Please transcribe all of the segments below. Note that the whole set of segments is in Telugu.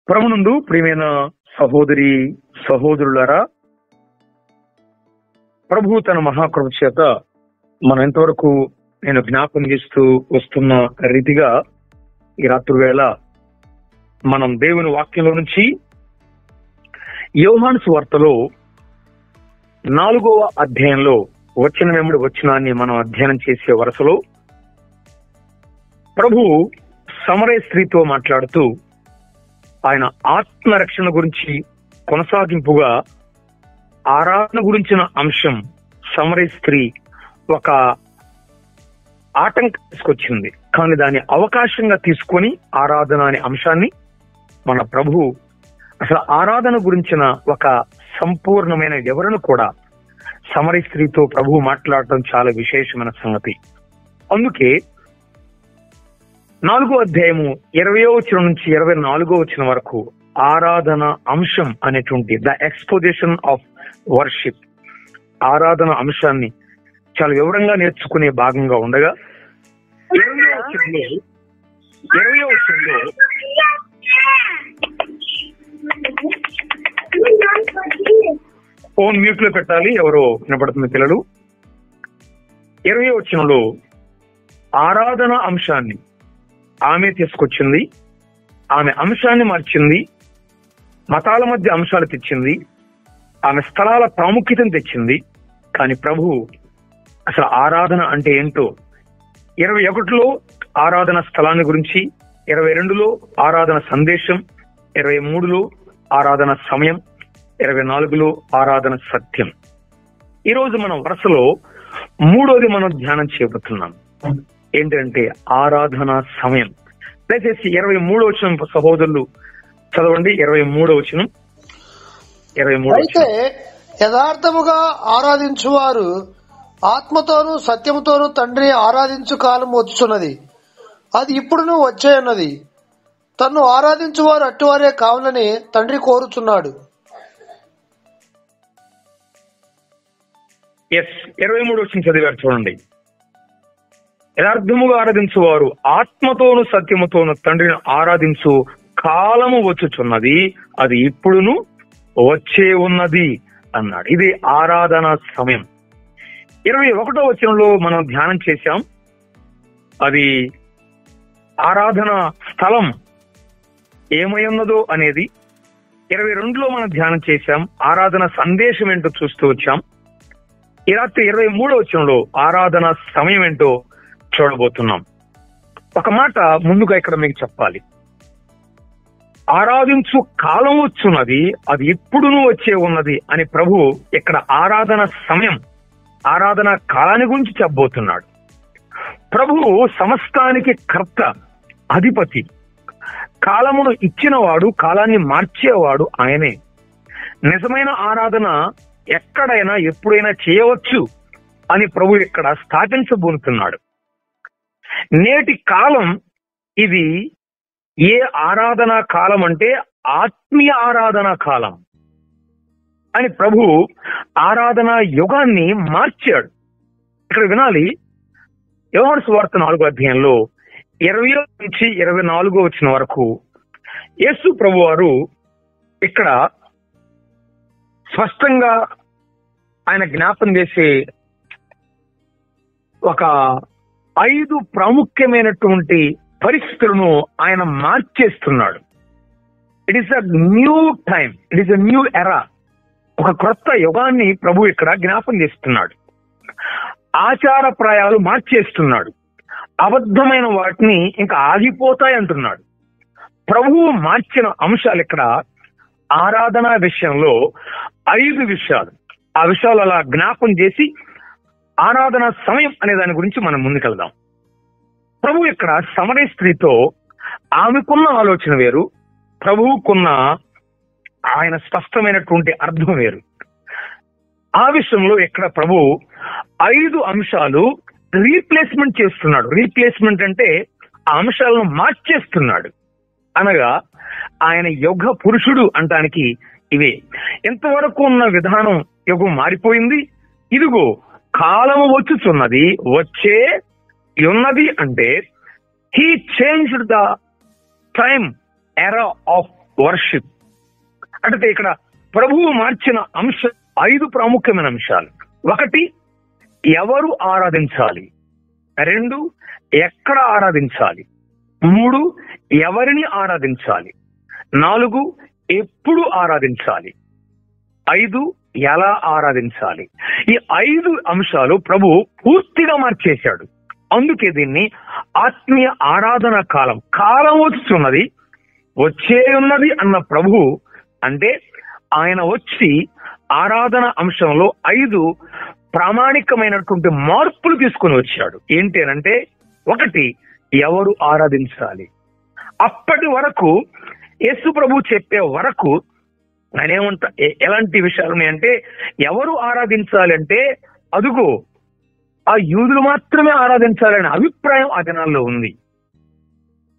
ప్రభునందు ప్రియమైన సహోదరి సహోదరులారా, ప్రభు తన మహాకృప చేత మనం ఎంతవరకు నేను జ్ఞాపకం చేస్తూ వస్తున్న రీతిగా ఈ రాత్రి వేళ మనం దేవుని వాక్యంలో నుంచి యోహాను సువార్తలో 4వ అధ్యాయంలో వచ్చిన వెంబడి వచనాన్ని మనం అధ్యయనం చేసే వరుసలో ప్రభు సమరయ స్త్రీతో మాట్లాడుతూ ఆయన ఆత్మరక్షణ గురించి కొనసాగింపుగా ఆరాధన గురించిన అంశం సమరయ స్త్రీ ఒక ఆటంకం తీసుకొచ్చింది. కానీ దాన్ని అవకాశంగా తీసుకొని ఆరాధన అనే అంశాన్ని మన ప్రభు అసలు ఆరాధన గురించిన ఒక సంపూర్ణమైన వివరణ కూడా సమరయ స్త్రీతో ప్రభు మాట్లాడటం చాలా విశేషమైన సంగతి. అందుకే 4వ అధ్యాయము 20వ వచనం నుంచి 24వ వచనం వరకు ఆరాధన అంశం అనేటువంటి ద ఎక్స్పోజిషన్ ఆఫ్ వర్షిప్, ఆరాధన అంశాన్ని చాలా వివరంగా నేర్చుకునే భాగంగా ఉండగా 20వ వచనంలో ఫోన్ మ్యూట్ లో పెట్టాలి, ఎవరో వినపడుతుంది పిల్లలు. 20వ వచనంలో ఆరాధన అంశాన్ని ఆమె తీసుకొచ్చింది, ఆమె అంశాన్ని మార్చింది, మతాల మధ్య అంశాలు తెచ్చింది, ఆమె స్థలాల ప్రాముఖ్యతను తెచ్చింది. కానీ ప్రభు అసలు ఆరాధన అంటే ఏంటో 21లో ఆరాధన స్థలాన్ని గురించి, 22లో ఆరాధన సందేశం, 23లో ఆరాధన సమయం, 24లో ఆరాధన సత్యం. ఈరోజు మనం వరుసలో 3వది మనం ధ్యానం చేయబోతున్నాం. ఏంటంటే ఆరాధన సమయం. దయచేసి 23వ వచనం సహోదరులు చదవండి. 23వ వచనం. అయితే యథార్థముగా ఆరాధించువారు ఆత్మతోనూ సత్యముతోనూ తండ్రిని ఆరాధించు కాలం వచ్చుచున్నది, అది ఇప్పుడును వచ్చే ఉన్నది. తన్ను ఆరాధించువారు అట్టువారే కావాలని తండ్రి కోరుచున్నాడు. 23వ వచనం చదివారు చూడండి. యథార్థముగా ఆరాధించువారు ఆత్మతోను సత్యముతోను తండ్రిని ఆరాధించు కాలము వచ్చుచున్నది, అది ఇప్పుడును వచ్చే ఉన్నది అన్నాడు. ఇది ఆరాధన సమయం. 21వ వచనంలో మనం ధ్యానం చేశాం, అది ఆరాధన స్థలం ఏమై ఉన్నదో అనేది. 22లో మనం ధ్యానం చేశాం, ఆరాధన సందేశం ఏంటో చూస్తూ వచ్చాం. ఈ రాత్రి 23వ వచనంలో ఆరాధన సమయం ఏంటో చూడబోతున్నాం. ఒక మాట ముందుగా ఇక్కడ మీకు చెప్పాలి. ఆరాధించు కాలం వచ్చున్నది, అది ఇప్పుడును వచ్చే ఉన్నది అని ప్రభు ఇక్కడ ఆరాధన సమయం, ఆరాధన కాలాన్ని గురించి చెప్పబోతున్నాడు. ప్రభువు సమస్తానికి కర్త, అధిపతి, కాలమును ఇచ్చినవాడు, కాలాన్ని మార్చేవాడు ఆయనే. నిజమైన ఆరాధన ఎక్కడైనా ఎప్పుడైనా చేయవచ్చు అని ప్రభు ఇక్కడ స్థాపించబోతున్నాడు. నేటి కాలం ఇది ఏ ఆరాధనా కాలం అంటే ఆత్మీయ ఆరాధనా కాలం అని ప్రభు ఆరాధనా యుగాన్ని మార్చాడు. ఇక్కడ వినాలి, యోహాను సువార్త 4వ అధ్యాయంలో 20 నుంచి 24 వచ్చిన వరకు యేసు ప్రభు వారు ఇక్కడ స్పష్టంగా ఆయన జ్ఞాపం చేసే ఒక 5 ప్రాముఖ్యమైనటువంటి పరిస్థితులను ఆయన మార్చేస్తున్నాడు. It is a new time, it is a new era, ఒక కొత్త యుగాన్ని ప్రభు ఇక్కడ జ్ఞాపం చేస్తున్నాడు. ఆచారప్రాయాలు మార్చేస్తున్నాడు, అబద్ధమైన వాటిని ఇంకా ఆగిపోతాయి అంటున్నాడు. ప్రభువు మార్చిన అంశాలు ఇక్కడ ఆరాధన విషయంలో 5 విషయాలు. ఆ విషయాలు అలా జ్ఞాపం చేసి ఆరాధన సమయం అనే దాని గురించి మనం ముందుకెళ్దాం. ప్రభు ఇక్కడ సమరయ స్త్రీతో ఆమెకున్న ఆలోచన వేరు, ప్రభువుకున్న ఆయన స్పష్టమైనటువంటి అర్థం వేరు. ఆ విషయంలో ఇక్కడ ప్రభు 5 అంశాలు రీప్లేస్మెంట్ చేస్తున్నాడు. రీప్లేస్మెంట్ అంటే ఆ అంశాలను మార్చేస్తున్నాడు. అనగా ఆయన యుగ పురుషుడు అంటానికి ఇవే. ఇంతవరకు ఉన్న విధానం యుగం మారిపోయింది, ఇదిగో కాలము వచ్చుచున్నది, వచ్చే ఉన్నది అంటే he changed the time era of worship. అంటే ఇక్కడ ప్రభువు మార్చిన అంశం 5 ప్రాముఖ్యమైన అంశాలు. 1, ఎవరు ఆరాధించాలి. 2, ఎక్కడ ఆరాధించాలి. 3, ఎవరిని ఆరాధించాలి. 4, ఎప్పుడు ఆరాధించాలి. 5, ఎలా ఆరాధించాలి. ఈ 5 అంశాలు ప్రభు పూర్తిగా మార్చేశాడు. అందుకే దీన్ని ఆత్మీయ ఆరాధన కాలం వచ్చున్నది, వచ్చే ఉన్నది అన్న ప్రభు. అంటే ఆయన వచ్చి ఆరాధన అంశంలో 5 ప్రామాణికమైనటువంటి మార్పులు తీసుకుని వచ్చాడు. ఏంటి అనంటే, 1, ఎవరు ఆరాధించాలి. అప్పటి వరకు యేసు ప్రభు చెప్పే వరకు ఆయన ఎలాంటి విషయాలు ఉన్నాయంటే, ఎవరు ఆరాధించాలి అంటే అదుగో ఆ యూదులు మాత్రమే ఆరాధించాలనే అభిప్రాయం ఆ దినాల్లో ఉంది.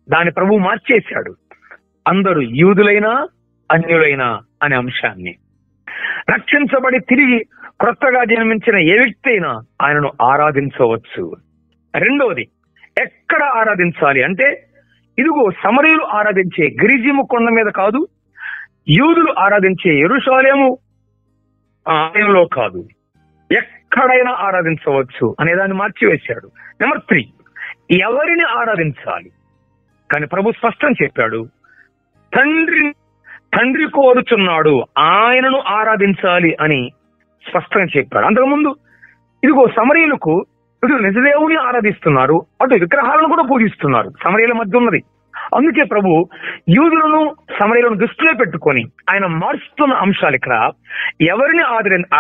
దాని ప్రభు మార్చేశాడు. అందరూ యూదులైనా అన్యులైనా అనే అంశాన్ని. రక్షించబడి తిరిగి క్రొత్తగా జన్మించిన ఏ వ్యక్తి అయినా ఆయనను ఆరాధించవచ్చు. 2, ఎక్కడ ఆరాధించాలి అంటే, ఇదిగో సమరయులు ఆరాధించే గిరిజీము కొండ మీద కాదు, యూదులు ఆరాధించే యెరూషలేము ఆలయంలో కాదు, ఎక్కడైనా ఆరాధించవచ్చు అనేదాన్ని మార్చివేశాడు. 3, ఎవరిని ఆరాధించాలి. కానీ ప్రభు స్పష్టం చెప్పాడు, తండ్రి కోరుచున్నాడు, ఆయనను ఆరాధించాలి అని స్పష్టంగా చెప్పాడు. అంతకుముందు ఇదిగో సమరయులకు ఇటు నిజదేవుని ఆరాధిస్తున్నారు, అటు విగ్రహాలను కూడా పూజిస్తున్నారు. సమరయుల మధ్య ఉన్నది. అందుకే ప్రభు యూదులను సమరయులను దృష్టిలో పెట్టుకొని ఆయన మారుస్తున్న అంశాలు ఇక్కడ ఎవరిని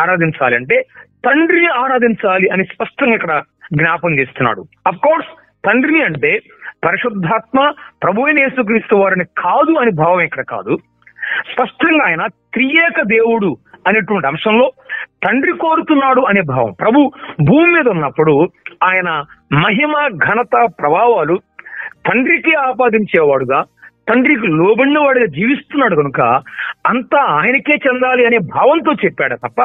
ఆరాధించాలి అంటే తండ్రిని ఆరాధించాలి అని స్పష్టంగా ఇక్కడ జ్ఞాపం చేస్తున్నాడు. అఫ్ కోర్స్ తండ్రిని అంటే పరిశుద్ధాత్మ ప్రభువైన యేసుక్రీస్తు వారిని కాదు అని భావం ఇక్కడ కాదు. స్పష్టంగా ఆయన త్రియేక దేవుడు అనేటువంటి అంశంలో తండ్రి కోరుతున్నాడు అనే భావం. ప్రభు భూమి మీద ఉన్నప్పుడు ఆయన మహిమ ఘనత ప్రభావాలు తండ్రికి ఆపాదించేవాడుగా, తండ్రికి లోబడిన వాడిగా జీవిస్తున్నాడు కనుక అంతా ఆయనకే చెందాలి అనే భావంతో చెప్పాడు తప్ప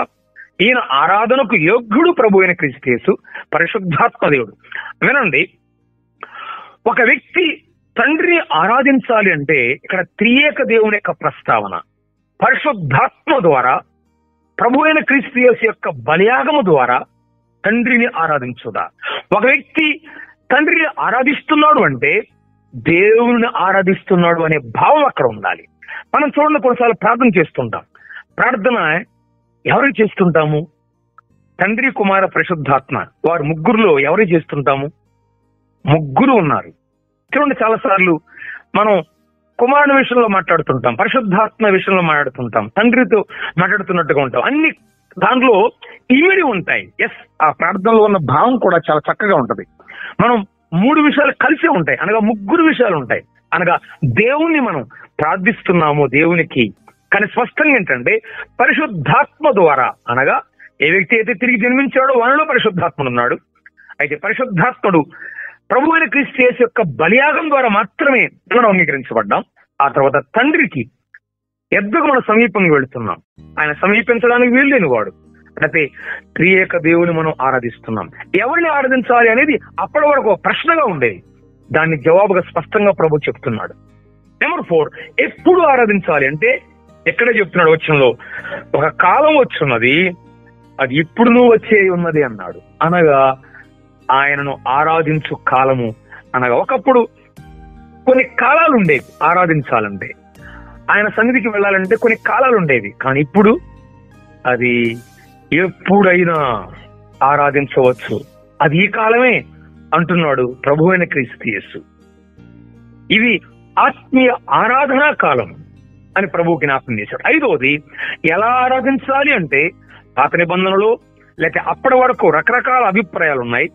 ఈయన ఆరాధనకు యోగ్యుడు ప్రభు అయిన క్రీస్తు యేసు పరిశుద్ధాత్మ దేవుడు. వినండి, ఒక వ్యక్తి తండ్రిని ఆరాధించాలి అంటే ఇక్కడ త్రియేక దేవుని యొక్క ప్రస్తావన. పరిశుద్ధాత్మ ద్వారా ప్రభు అయిన క్రీస్తు యేసు యొక్క బలియాగము ద్వారా తండ్రిని ఆరాధించుదా. ఒక వ్యక్తి తండ్రిని ఆరాధిస్తున్నాడు అంటే దేవుని ఆరాధిస్తున్నాడు అనే భావం అక్కడ ఉండాలి. మనం చూడండి, కొన్నిసార్లు ప్రార్థన చేస్తుంటాం. ప్రార్థన ఎవరికి చేస్తుంటాము? తండ్రి, కుమార, పరిశుద్ధాత్మ వారు ముగ్గురులో ఎవరికి చేస్తుంటాము? ముగ్గురు ఉన్నారు. చూడండి, చాలా సార్లు మనం కుమారుని విషయంలో మాట్లాడుతుంటాం, పరిశుద్ధాత్మ విషయంలో మాట్లాడుతుంటాం, తండ్రితో మాట్లాడుతున్నట్టుగా ఉంటాం. అన్ని దాంట్లో ఇమిడి ఉంటాయి. ఎస్, ఆ ప్రార్థనలో ఉన్న భావం కూడా చాలా చక్కగా ఉంటది. మనం 3 విషయాలు కలిసే ఉంటాయి, అనగా 3 విషయాలు ఉంటాయి. అనగా దేవుణ్ణి మనం ప్రార్థిస్తున్నాము దేవునికి, కానీ స్పష్టంగా ఏంటంటే పరిశుద్ధాత్మ ద్వారా, అనగా ఏ వ్యక్తి అయితే తిరిగి జన్మించాడో వానిలో పరిశుద్ధాత్ముడు ఉన్నాడు. అయితే పరిశుద్ధాత్ముడు ప్రభు అయిన క్రీస్తు యేసు యొక్క బలియాగం ద్వారా మాత్రమే మనం అంగీకరించబడ్డాం. ఆ తర్వాత తండ్రికి ఎద్దకు మనం సమీపంగా వెళుతున్నాం. ఆయన సమీపించడానికి వీల్లేని వాడు. అయితే త్రియేక దేవుని మనం ఆరాధిస్తున్నాం. ఎవరిని ఆరాధించాలి అనేది అప్పటి వరకు ప్రశ్నగా ఉండేది. దాన్ని జవాబుగా స్పష్టంగా ప్రభు చెప్తున్నాడు. 4, ఎప్పుడు ఆరాధించాలి అంటే ఎక్కడ చెప్తున్నాడు వచనంలో? ఒక కాలం వచ్చున్నది, అది ఇప్పుడును వచ్చే ఉన్నది అన్నాడు. అనగా ఆయనను ఆరాధించు కాలము. అనగా ఒకప్పుడు కొన్ని కాలాలు ఉండేవి ఆరాధించాలంటే, ఆయన సన్నిధికి వెళ్ళాలంటే కొన్ని కాలాలు ఉండేవి. కానీ ఇప్పుడు అది ఎప్పుడైనా ఆరాధించవచ్చు, అది ఈ కాలమే అంటున్నాడు ప్రభు అయిన క్రీస్తు యేసు. ఇవి ఆత్మీయ ఆరాధనా కాలం అని ప్రభు జ్ఞాపకం చేశాడు. 5వది, ఎలా ఆరాధించాలి అంటే పాత నిబంధనలో లేక అప్పటి వరకు రకరకాల అభిప్రాయాలు ఉన్నాయి.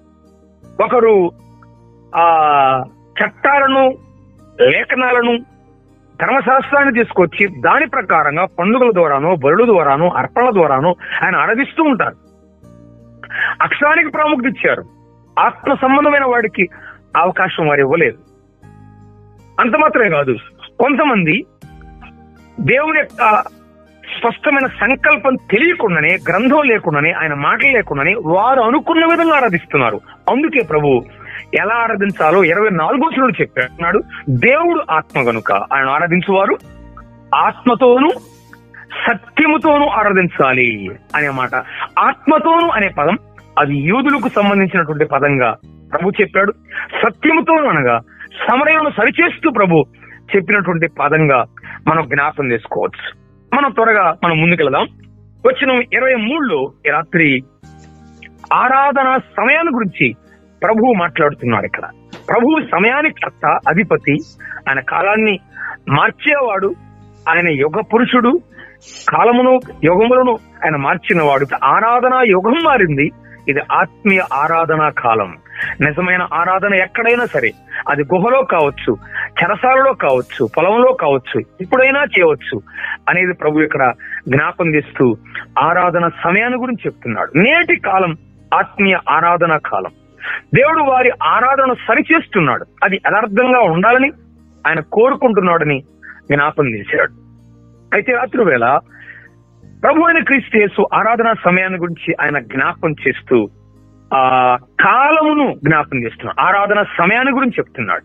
ఒకరు చట్టాలను, లేఖనాలను, ధర్మశాస్త్రాన్ని తీసుకొచ్చి దాని ప్రకారంగా పండుగల ద్వారానో, బలుల ద్వారానో, అర్పణల ద్వారానో ఆయన ఆరాధిస్తూ ఉంటారు. అక్షరానికి ప్రాముఖ్యత ఇచ్చారు. ఆత్మ సంబంధమైన వాడికి అవకాశం వారు ఇవ్వలేదు. అంత మాత్రమే కాదు, కొంతమంది దేవుని యొక్క స్పష్టమైన సంకల్పం తెలియకుండానే, గ్రంథం లేకుండానే, ఆయన మాటలు లేకుండానే వారు అనుకున్న విధంగా ఆరాధిస్తున్నారు. అందుకే ప్రభు ఎలా ఆరాధించాలో 24వ వచనంలో చెప్పాడు. దేవుడు ఆత్మ గనుక ఆయన ఆరాధించువారు ఆత్మతోను సత్యముతోను ఆరాధించాలి అనే మాట. ఆత్మతోను అనే పదం అది యూదులకు సంబంధించినటువంటి పదంగా ప్రభు చెప్పాడు. సత్యముతోను అనగా సమరయులను సరిచేస్తూ ప్రభు చెప్పినటువంటి పదంగా మనం జ్ఞాపకం చేసుకోవచ్చు. మనం త్వరగా ముందుకెళ్దాం. వచనం 23లో ఈ రాత్రి ఆరాధన సమయాన్ని గురించి ప్రభువు మాట్లాడుతున్నాడు. ఇక్కడ ప్రభువు సమయానికి కర్త, అధిపతి, ఆయన కాలాన్ని మార్చేవాడు, ఆయన యుగ పురుషుడు, కాలమును యుగములను ఆయన మార్చినవాడు. ఆరాధన యుగం మారింది. ఇది ఆత్మీయ ఆరాధనా కాలం. నిజమైన ఆరాధన ఎక్కడైనా సరే, అది గుహలో కావచ్చు, చెరసాలలో కావచ్చు, పొలంలో కావచ్చు, ఎప్పుడైనా చేయవచ్చు అనేది ప్రభు ఇక్కడ జ్ఞాపం చేస్తూ ఆరాధన సమయాన్ని గురించి చెప్తున్నాడు. నేటి కాలం ఆత్మీయ ఆరాధనా కాలం. దేవుడు వారి ఆరాధన సరిచేస్తున్నాడు. అది యథార్థంగా ఉండాలని ఆయన కోరుకుంటున్నాడని జ్ఞాపం చేశాడు. అయితే రాత్రి వేళ ప్రభు అయిన క్రీస్తు యేసు ఆరాధనా సమయాన్ని గురించి ఆయన జ్ఞాపం చేస్తూ కాలమును జ్ఞాపం చేస్తున్నాడు. ఆరాధన సమయాన్ని గురించి చెప్తున్నాడు.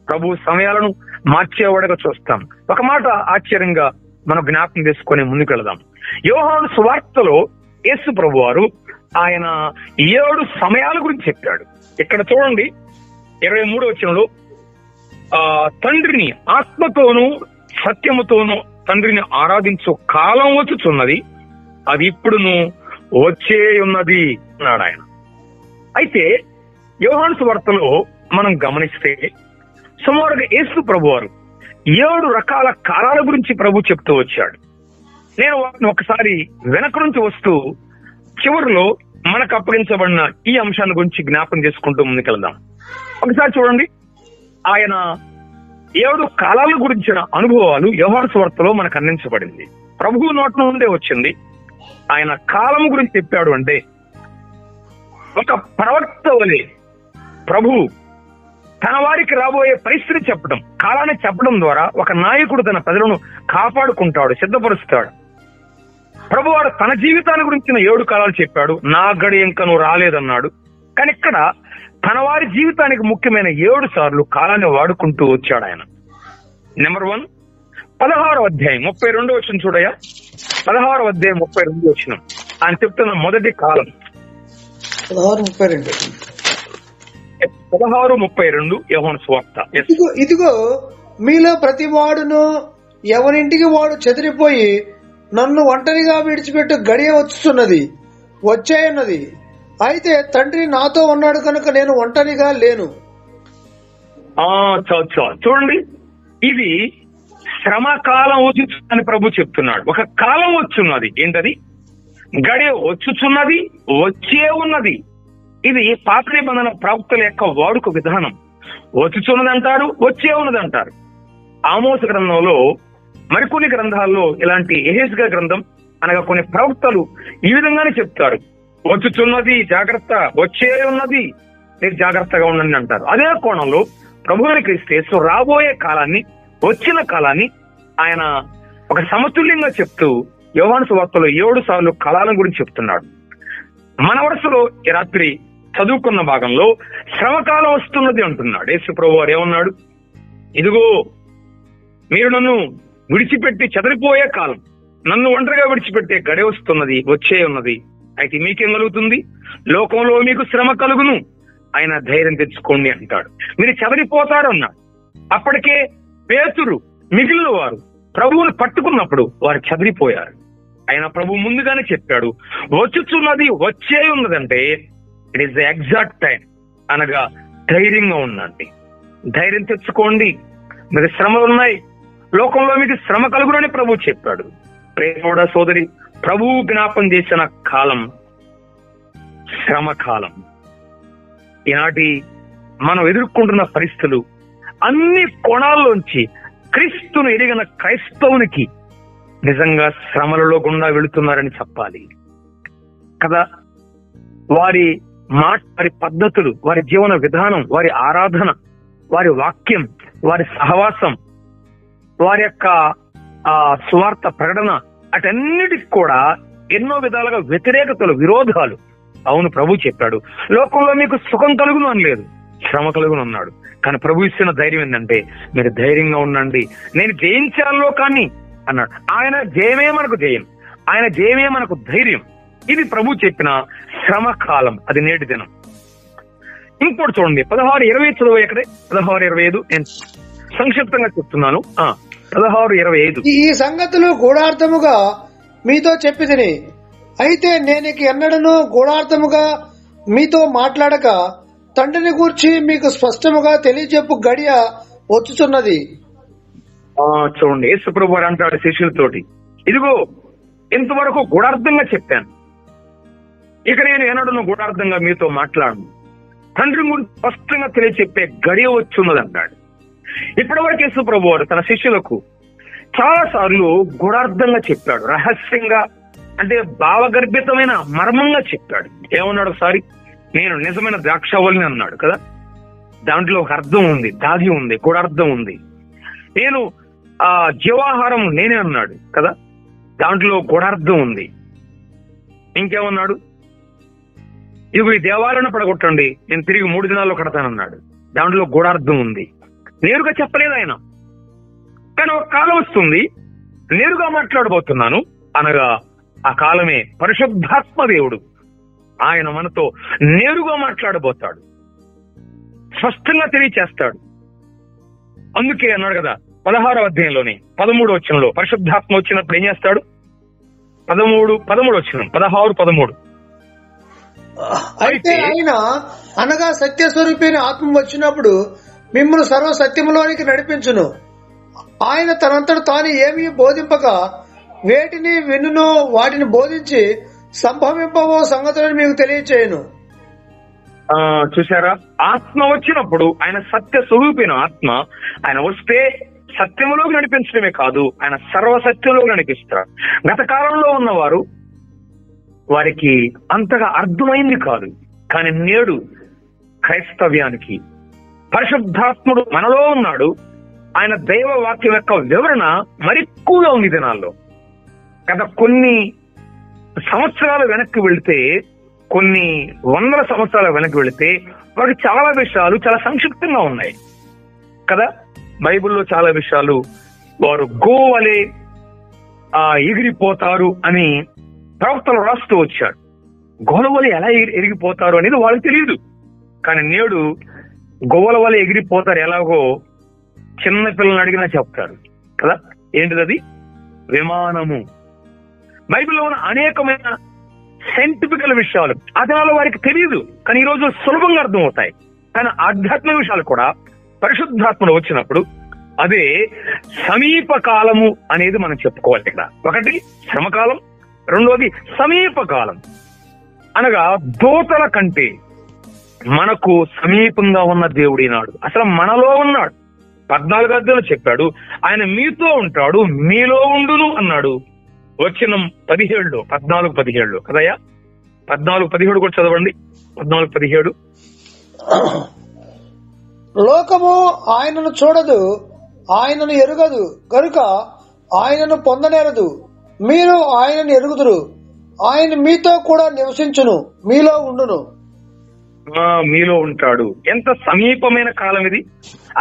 ప్రభు సమయాలను మార్చేవాడుగా చూస్తాం. ఒక మాట ఆశ్చర్యంగా మనం జ్ఞాపకం చేసుకుని ముందుకెళ్దాం. యోహాను సువార్తలో యేసు ప్రభు వారు ఆయన 7 సమయాల గురించి చెప్పాడు. ఇక్కడ చూడండి 23వ వచనంలో తండ్రిని ఆత్మతోనూ సత్యముతోనూ తండ్రిని ఆరాధించు కాలం వచ్చుచున్నది, అది ఇప్పుడును వచ్చే ఉన్నది అన్నాడు ఆయన. అయితే యోహాను సువార్తలో మనం గమనిస్తే సుమారుగా యేసు ప్రభు వారు 7 రకాల కాలాల గురించి ప్రభు చెప్తూ వచ్చాడు. నేను వాటిని ఒకసారి వెనక నుంచి వస్తూ చివరిలో మనకు అప్పగించబడిన ఈ అంశాన్ని గురించి జ్ఞాపకం చేసుకుంటూ ముందుకెళ్దాం. ఒకసారి చూడండి, ఆయన 7 కాలాల గురించిన అనుభవాలు యోహాను సువార్తలో మనకు అందించబడింది. ప్రభువు నోటి నుండే వచ్చింది. ఆయన కాలము గురించి చెప్పాడు అంటే ఒక ప్రవక్త వలె ప్రభువు తన వారికి రాబోయే పరిస్థితి చెప్పడం, కాలాన్ని చెప్పడం ద్వారా ఒక నాయకుడు తన ప్రజలను కాపాడుకుంటాడు, సిద్ధపరుస్తాడు. ప్రభువాడు తన జీవితాన్ని గురించిన 7 కాలాలు చెప్పాడు. నా గడి ఇంకను రాలేదన్నాడు. కానీ ఇక్కడ తన వారి జీవితానికి ముఖ్యమైన 7 సార్లు కాలాన్ని వాడుకుంటూ వచ్చాడు ఆయన. నెంబర్ 1, 16వ అధ్యాయం 32వ వచనం చూడయ్యా. 16వ అధ్యాయం 32వ వచనం ఆయన చెప్తున్న మొదటి కాలం 16:32 యోహాను సువార్త. ఇదిగో మీలో ప్రతి వాడును ఎవరింటికి వాడు చెదిరిపోయి నన్ను ఒంటరిగా విడిచిపెట్టు గడియ వచ్చుతున్నది, వచ్చేయున్నది. అయితే తండ్రి నాతో ఉన్నాడు కనుక నేను ఒంటరిగా లేను. చూడండి, ఇది శ్రమ కాలం వచ్చుచున్నది ప్రభు చెప్తున్నాడు. ఒక కాలం వచ్చున్నది. ఏంటది? గడియ వచ్చుచున్నది, వచ్చే ఉన్నది. ఇది పాత నిబంధన ప్రవక్తల యొక్క వాడుక విధానం. వచ్చుచున్నది అంటారు, వచ్చే ఉన్నది అంటారు. ఆమోస గ్రంథంలో, మరికొన్ని గ్రంథాల్లో ఇలాంటి యెహెజ్కేలు గ్రంథం అనగా కొన్ని ప్రవక్తలు ఈ విధంగానే చెప్తారు. వచ్చుచున్నది జాగ్రత్త, వచ్చే ఉన్నది మీరు జాగ్రత్తగా ఉండండి అంటారు. అదే కోణంలో ప్రభువుని క్రీస్తు యేసు రాబోయే కాలాన్ని, వచ్చిన కాలాన్ని ఆయన ఒక సమతుల్యంగా చెప్తూ యోహాను సువార్తలో 7 సార్లు కాలాల గురించి చెప్తున్నాడు. మన వరుసలో ఈ రాత్రి చదువుకున్న భాగంలో శ్రమకాలం వస్తున్నది అంటున్నాడు. యేసు ప్రభు వారు ఏమన్నాడు? ఇదిగో మీరు నన్ను విడిచిపెట్టి చెదరిపోయే కాలం, నన్ను ఒంటరిగా విడిచిపెట్టే గడి వస్తున్నది, వచ్చే ఉన్నది. అయితే మీకేం కలుగుతుంది? లోకంలో మీకు శ్రమ కలుగును, ఆయన ధైర్యం తెచ్చుకోండి అంటాడు. మీరు చెదరిపోతారు అన్నాడు. అప్పటికే పేతురు మిగిలిన వారు ప్రభువుని పట్టుకున్నప్పుడు వారు చెదరిపోయారు. ఆయన ప్రభు ముందుగానే చెప్పాడు, వచ్చుచున్నది, వచ్చే ఉన్నదంటే it is the exact time, అనగా ధైర్యంగా ఉందండి, ధైర్యం తెచ్చుకోండి, మీకు శ్రమలు ఉన్నాయి, లోకంలో మీకు శ్రమ కలుగునని ప్రభు చెప్పాడు. ప్రేమోడ సోదరి, ప్రభువు జ్ఞాపం చేసిన కాలం శ్రమ కాలం. ఈనాటి మనం ఎదుర్కొంటున్న పరిస్థితులు అన్ని కోణాల్లోంచి క్రీస్తును ఎరిగిన క్రైస్తవునికి నిజంగా శ్రమలలో గుండా వెళుతున్నారని చెప్పాలి కదా. వారి మాట, వారి పద్ధతులు, వారి జీవన విధానం, వారి ఆరాధన, వారి వాక్యం, వారి సహవాసం, వారి యొక్క సువార్త ప్రకటన, అటన్నిటికి కూడా ఎన్నో విధాలుగా వ్యతిరేకతలు, విరోధాలు. అవును, ప్రభు చెప్పాడు లోకంలో మీకు సుఖం కలుగును అని లేదు, శ్రమ కలుగును అన్నాడు. కానీ ప్రభు ఇస్తున్న ధైర్యం ఏంటంటే మీరు ధైర్యంగా ఉండండి, నేను జయించాను లోకాన్ని, అన్నాడు. ఆయన జయమే మనకు జయం, ఆయన జయమే మనకు ధైర్యం. ఇది ప్రభు చెప్పిన శ్రమ కాలం, అది నేటి దినం. ఇంకోటి చూడండి, 16:20 చదువు ఎక్కడే, 16:25 నేను సంక్షిప్తంగా చెప్తున్నాను. 16:25 ఈ సంగతులు గూఢార్థముగా మీతో చెప్పి తిని, అయితే నేను ఎన్నడను గూఢార్థముగా మీతో మాట్లాడక తండ్రిని గూర్చి మీకు స్పష్టముగా తెలియజెప్పు గడియ వచ్చుచున్నది. చూడండి, యేసుప్రభు వారు అంటాడు శిష్యులతోటి, ఇదిగో ఇంతవరకు గూఢార్థంగా చెప్పాను, ఇక నేను ఎన్నడను గూఢార్థంగా మీతో మాట్లాడను, తండ్రి గురించి స్పష్టంగా తెలియచెప్పే గడియ వచ్చున్నది అన్నాడు. ఇప్పటివరకు యేసుప్రభు వారు తన శిష్యులకు చాలా సార్లు గూఢార్థంగా చెప్పాడు, రహస్యంగా, అంటే భావగర్భితమైన మర్మంగా చెప్పాడు. ఏమన్నాడు ఒకసారి, నేను నిజమైన ద్రాక్షవల్లిని అన్నాడు కదా, దాంట్లో ఒక అర్థం ఉంది, దాగి ఉంది, గూఢార్థం ఉంది. నేను జీవాహారం నేనే అన్నాడు కదా, దాంట్లో గూఢార్థం ఉంది. ఇంకేమన్నాడు, ఇదిగో ఈ దేవాలయాన్ని పడగొట్టండి, నేను తిరిగి 3 దినాల్లో కడతానన్నాడు, దాంట్లో గూఢార్థం ఉంది. నేరుగా చెప్పలేదు ఆయన, కానీ ఒక కాలం వస్తుంది నేరుగా మాట్లాడబోతున్నాను అనగా ఆ కాలమే పరిశుద్ధాత్మ దేవుడు. ఆయన మనతో నేరుగా మాట్లాడబోతాడు, స్పష్టంగా తెలియచేస్తాడు. అందుకే అన్నాడు కదా 16వ అధ్యాయంలోని 13వ వచనంలో, పరిశుద్ధాత్మ వచ్చినప్పుడు ఏం చేస్తాడు, 13వ వచనం, 16:13. అయితే ఆయన అనగా సత్యస్వరూపైన ఆత్మ వచ్చినప్పుడు మిమ్మల్ని సర్వ సత్యములోనికి నడిపించును. ఆయన తనంతట తాను ఏమీ బోధింపక వేటిని వినునో వాటిని బోధించి సంభవింపవో సంగతులను మీకు తెలియచేయను. చూసారా, ఆత్మ వచ్చినప్పుడు ఆయన సత్య స్వరూపైన ఆత్మ, ఆయన వస్తే సత్యములోకి నడిపించడమే కాదు, ఆయన సర్వసత్యంలోకి నడిపిస్తాడు. గత కాలంలో ఉన్నవారు వారికి అంతగా అర్థమైంది కాదు, కానీ నేడు క్రైస్తవ్యానికి పరిశుద్ధాత్ముడు మనలో ఉన్నాడు. ఆయన దైవ వాక్యం యొక్క వివరణ మరెక్కువగా ఉంది దినాల్లో. గత కొన్ని సంవత్సరాలు వెనక్కి వెళితే, కొన్ని వందల సంవత్సరాల వెనక్కి వెళితే వారికి చాలా విషయాలు చాలా సంక్షిప్తంగా ఉన్నాయి కదా. బైబిల్లో చాలా విషయాలు వారు గోవలే ఎగిరిపోతారు అని ప్రవక్తలు రాస్తూ వచ్చాడు. గోల వలె ఎలా ఎగిరిపోతారు అనేది వాళ్ళకి తెలియదు. కానీ నేడు గోవల వలె ఎగిరిపోతారు ఎలాగో చిన్న పిల్లల్ని అడిగినా చెప్తారు కదా. ఏంటిది అది? విమానము. బైబిల్లో ఉన్న అనేకమైన సైంటిఫికల్ విషయాలు అదనాల వారికి తెలియదు, కానీ ఈ రోజు సులభంగా అర్థమవుతాయి. కానీ ఆధ్యాత్మిక విషయాలు కూడా పరిశుద్ధాత్మడు వచ్చినప్పుడు అదే సమీప కాలము అనేది మనం చెప్పుకోవాలి. ఇక్కడ ఒకటి శ్రమకాలం, రెండోది సమీప కాలం. అనగా దూతల కంటే మనకు సమీపంగా ఉన్న దేవుడు ఈనాడు అసలు మనలో ఉన్నాడు. 14వ అధ్యాయంలో చెప్పాడు, ఆయన మీతో ఉంటాడు, మీలో ఉండును అన్నాడు. వచనం 17, 14-17 కదయ్యా. 14-17 కూడా చదవండి. 14-17. లోకము ఆయనను చూడదు, ఆయనను ఎరుగదు కనుక ఆయనను పొందనేరదు. మీరు ఆయనను ఎరుగుదురు, ఆయన మీతో కూడా నివసించును, మీలో ఉండును. మీలో ఉంటాడు. ఎంత సమీపమైన కాలం ఇది.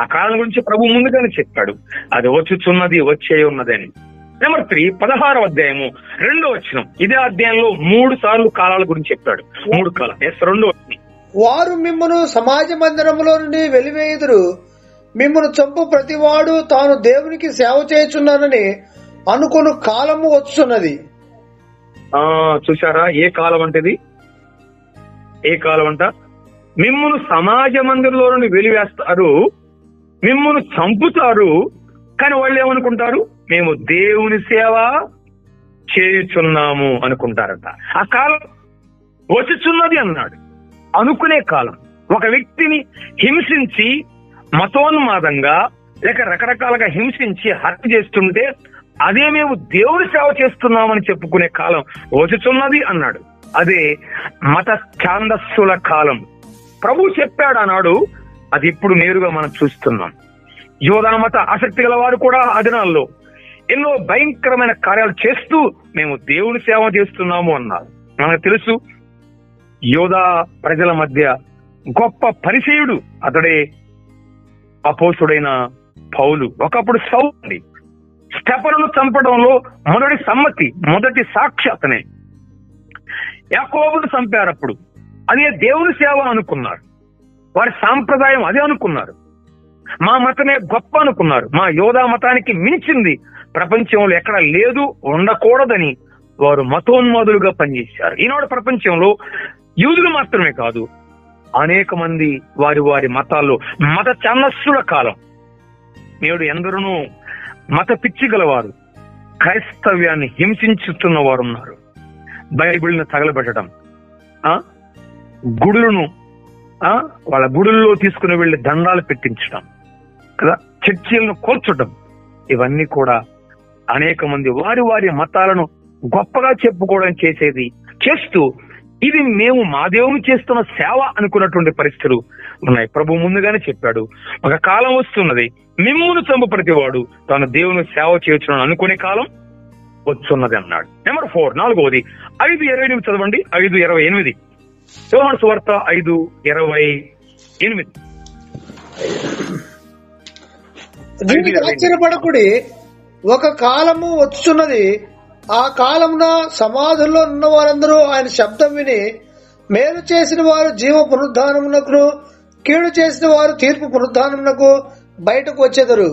ఆ కాలం గురించి ప్రభు ముందుగానే చెప్పాడు, అది వచ్చుచున్నది, వచ్చే ఉన్నదని. నెంబర్ 3, 16వ అధ్యాయము 2వ వచనం. ఇదే అధ్యాయంలో 3 సార్లు కాలాల గురించి చెప్పాడు. 3 కాలం. 2వ వచనం. వారు మిమ్మను సమాజ మందిరములో నుండి వెలివేయుదురు, మిమ్మను చంపు ప్రతివాడు తాను దేవునికి సేవ చేయుచున్నానని అనుకుని కాలము వచ్చున్నది. చూసారా ఏ కాలం అంటేది? ఏ కాలం అంట? మిమ్మును సమాజ మందిరంలో నుండి వెలివేస్తారు, మిమ్మును చంపుతారు, కానీ వాళ్ళు ఏమనుకుంటారు? మేము దేవుని సేవ చేయుచున్నాము అనుకుంటారట. ఆ కాలం వచ్చుచున్నది అన్నాడు. అనుకునే కాలం. ఒక వ్యక్తిని హింసించి మతోన్మాదంగా లేక రకరకాలుగా హింసించి హత్య చేస్తుంటే అదే మేము దేవుని సేవ చేస్తున్నామని చెప్పుకునే కాలం వచ్చుచున్నది అన్నాడు. అదే మత ఛాందస్సుల కాలం. ప్రభు చెప్పాడు అన్నాడు, అది ఇప్పుడు నేరుగా మనం చూస్తున్నాం. యోధా మత ఆసక్తి గల వారు కూడా ఆ దినాల్లో ఎన్నో భయంకరమైన కార్యాలు చేస్తూ మేము దేవుని సేవ చేస్తున్నాము అన్నారు. మనకు తెలుసు, యోధా ప్రజల మధ్య గొప్ప పరిచయుడు అతడే అపోస్తుడైన పౌలు. ఒకప్పుడు సౌలు. స్తెఫనును చంపడంలో మొదటి సాక్షి అతనే. యాకోబును చంపారప్పుడు అదే దేవుని సేవ అనుకున్నారు. వారి సాంప్రదాయం అదే అనుకున్నారు. మా మతమే గొప్ప అనుకున్నారు. మా యోధా మతానికి మించింది ప్రపంచంలో ఎక్కడ లేదు, ఉండకూడదని వారు మతోన్మాదులుగా పనిచేశారు. ఈనాడు ప్రపంచంలో యూదులు మాత్రమే కాదు, అనేక మంది వారి మతాల్లో మత ఛాందస్సుల కాలం. నేడు ఎందరూ మత పిచ్చి గలవారు క్రైస్తవ్యాన్ని హింసించుతున్న వారు ఉన్నారు. బైబిల్ని తగలబెట్టడం, గుడులను వాళ్ళ గుడుల్లో తీసుకుని వెళ్లి దండాలు పెట్టించడం కదా, చర్చిలను కూర్చడం, ఇవన్నీ కూడా అనేక మంది వారి మతాలను గొప్పగా చెప్పుకోవడం చేస్తూ ఇది మేము మా దేవుని చేస్తున్న సేవ అనుకున్నటువంటి పరిస్థితులు ఉన్నాయి. ప్రభు ముందుగానే చెప్పాడు, ఒక కాలం వస్తున్నది, మిమ్మును చంపు ప్రతివాడు తాను దేవుని సేవ చేయొచ్చును అనుకునే కాలం వచ్చున్నది అన్నాడు. నెంబర్ 4, 4వది 5:28 చదవండి. 5:28 యోహాను సువార్త 5:28. దీనికి ఆశ్చర్యపడకుడి, ఒక కాలము వచ్చున్నది, ఆ కాలమున సమాధుల్లో ఉన్న వారందరూ ఆయన శబ్దం విని మేలు చేసిన వారు జీవ పునరుద్ధానమునకు, కీడు చేసిన వారు తీర్పు పునరుద్ధానమునకు బయటకు వచ్చేదరు.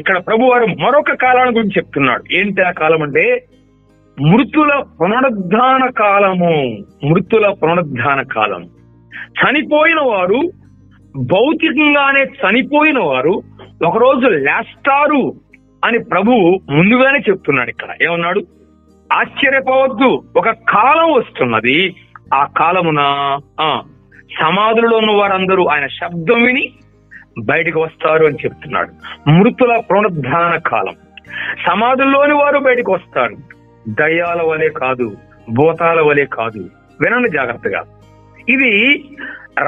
ఇక్కడ ప్రభు వారు మరొక కాలాన్ని గురించి చెప్తున్నాడు. ఏంటి ఆ కాలం అంటే మృతుల పునరుద్ధాన కాలము. మృతుల పునరుద్ధాన కాలం. చనిపోయిన వారు, భౌతికంగానే చనిపోయిన వారు ఒకరోజు లేస్తారు అని ప్రభువు ముందుగానే చెప్తున్నాడు. ఇక్కడ ఏమన్నాడు? ఆశ్చర్యపోవద్దు, ఒక కాలం వస్తున్నది, ఆ కాలమున సమాధులలో ఉన్న వారందరూ ఆయన శబ్దం విని బయటకు వస్తారు అని చెప్తున్నాడు. మృతుల పునరుద్ధాన కాలం. సమాధుల్లోని వారు బయటకు వస్తారు. దయ్యాల వలె కాదు, భూతాల వలె కాదు. వినండి జాగ్రత్తగా, ఇది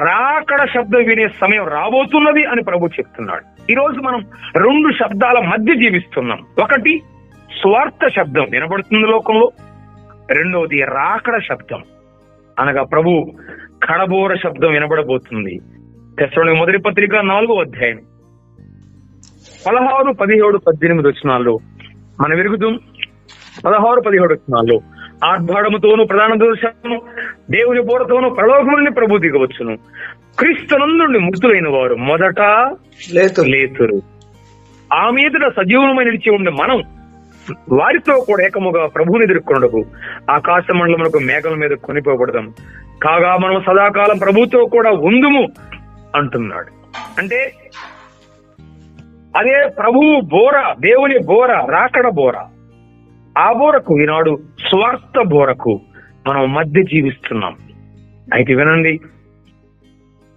రాకడ శబ్దం వినే సమయం రాబోతున్నది అని ప్రభు చెప్తున్నాడు. ఈ రోజు మనం 2 శబ్దాల మధ్య జీవిస్తున్నాం. ఒకటి స్వార్థ శబ్దం వినబడుతుంది లోకంలో, రెండవది రాకడ శబ్దం అనగా ప్రభు కడబోర శబ్దం వినబడబోతుంది. తెస్సలోనికీయులకు మొదటి పత్రిక 4వ అధ్యాయం 16, 17, 18 వచనాల్లో మన విరుగుతాం. 16, 17 వచనాల్లో ఆర్భాడముతోను ప్రధాన దోషము దేవుని బోరతోను పరలోకము నుండి ప్రభు దిగవచ్చును. క్రీస్తునందు మృతులైన వారు మొదట లేతురు. ఆ మీదట సజీవమై నిలిచి ఉండే మనం వారితో కూడా ఏకముగా ప్రభువుని ఎదుర్కొనడకు ఆకాశ మండలమునకు మేఘల మీద కొనిపోబడదాం. కాగా మనం సదాకాలం ప్రభుతో కూడా ఉందుము అంటున్నాడు. అంటే అదే ప్రభువు బోర, దేవుని బోర, రాకడ బోర. ఆ బోరకు ఈనాడు స్వార్థ బోరకు మనం మధ్య జీవిస్తున్నాం. అయితే వినండి,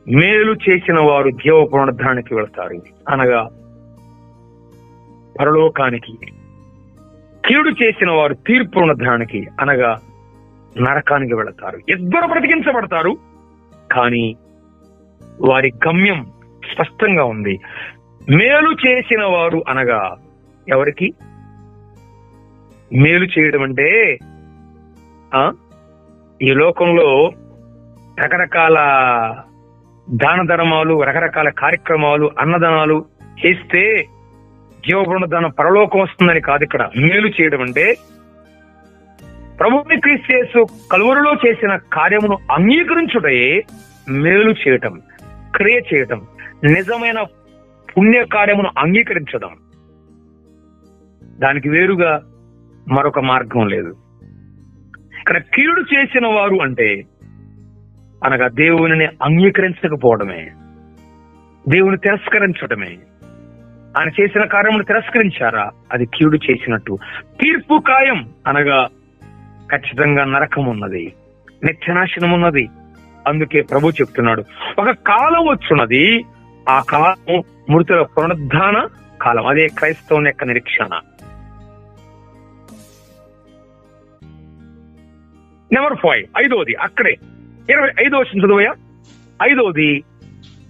మేలు చేసిన వారు జీవ పునరుద్ధానానికి వెళతారు, అనగా పరలోకానికి. కీడు చేసిన వారు తీర్పు పునరుద్ధానానికి, అనగా నరకానికి వెళతారు. ఇద్దరు బ్రతికించబడతారు, కానీ వారి గమ్యం స్పష్టంగా ఉంది. మేలు చేసిన వారు అనగా ఎవరికి? మేలు చేయడం అంటే ఈ లోకంలో రకరకాల దాన ధర్మాలు, రకరకాల కార్యక్రమాలు, అన్నదానాలు చేస్తే జీవ పునరుద్ధానం పరలోకం వస్తుందని కాదు. ఇక్కడ మేలు చేయడం అంటే ప్రభువుని క్రీస్తు యేసు కలువరిలో చేసిన కార్యమును అంగీకరించుటే మేలు చేయటం, క్రియ చేయటం, నిజమైన పుణ్య కార్యమును అంగీకరించడం. దానికి వేరుగా మరొక మార్గం లేదు. ఇక్కడ కీడు చేసిన వారు అంటే అనగా దేవుని అంగీకరించకపోవడమే, దేవుని తిరస్కరించడమే. ఆయన చేసిన కార్యమును తిరస్కరించారా, అది కీడు చేసినట్టు. తీర్పు ఖాయం అనగా ఖచ్చితంగా నరకం ఉన్నది, నిత్యనాశనం ఉన్నది. అందుకే ప్రభు చెప్తున్నాడు, ఒక కాలం వచ్చున్నది, ఆ కాలం మృతుల పునరుద్ధాన కాలం. అదే క్రైస్తవుని యొక్క నిరీక్షణ. నెంబర్ 5, 5వది అక్కడే 25వ వచనం చదువయ్యా. 5వది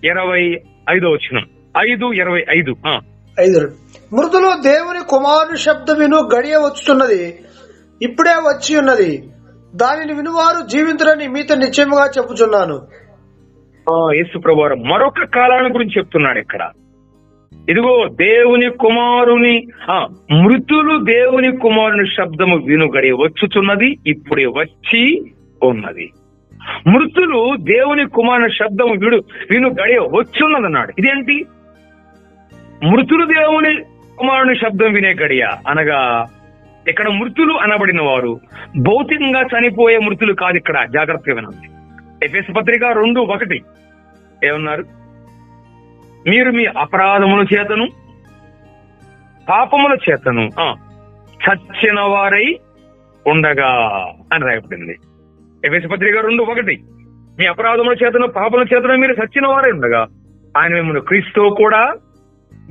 25వ వచనం, 5:25. మృతులు దేవుని కుమారుని శబ్ద విను గడియ వచ్చుతున్నది, ఇప్పుడే వచ్చి ఉన్నది, దానిని వినువారు జీవింతులని మీతో నిశ్చయముగా చెప్పుచున్నాను. యేసు ప్రభువారు మరొక కాలాన్ని గురించి చెప్తున్నాడు ఇక్కడ. ఇదిగో దేవుని కుమారుని మృతులు దేవుని కుమారుని శబ్దము వినుగడి వచ్చుచున్నది, ఇప్పుడే వచ్చి ఉన్నది. మృతులు దేవుని కుమారుని శబ్దము విను గడియ వచ్చున్నది అన్నాడు. ఇదేంటి? మృతులు దేవుని కుమారుని శబ్దం వినే గడియ అనగా ఇక్కడ మృతులు అనబడిన వారు భౌతికంగా చనిపోయే మృతులు కాదు. ఇక్కడ జాగ్రత్తగా వినండి. ఎఫెసు పత్రిక 2:1 ఏమన్నారు? మీరు మీ అపరాధముల చేతను పాపముల చేతను చచ్చిన వారై ఉండగా అని రాయబడింది. ఎఫెసు పత్రిక 2:1 మీ అపరాధముల చేతను పాపముల చేతను మీరు చచ్చిన వారై ఉండగా ఆయన మిమ్మల్ని క్రీస్తు కూడా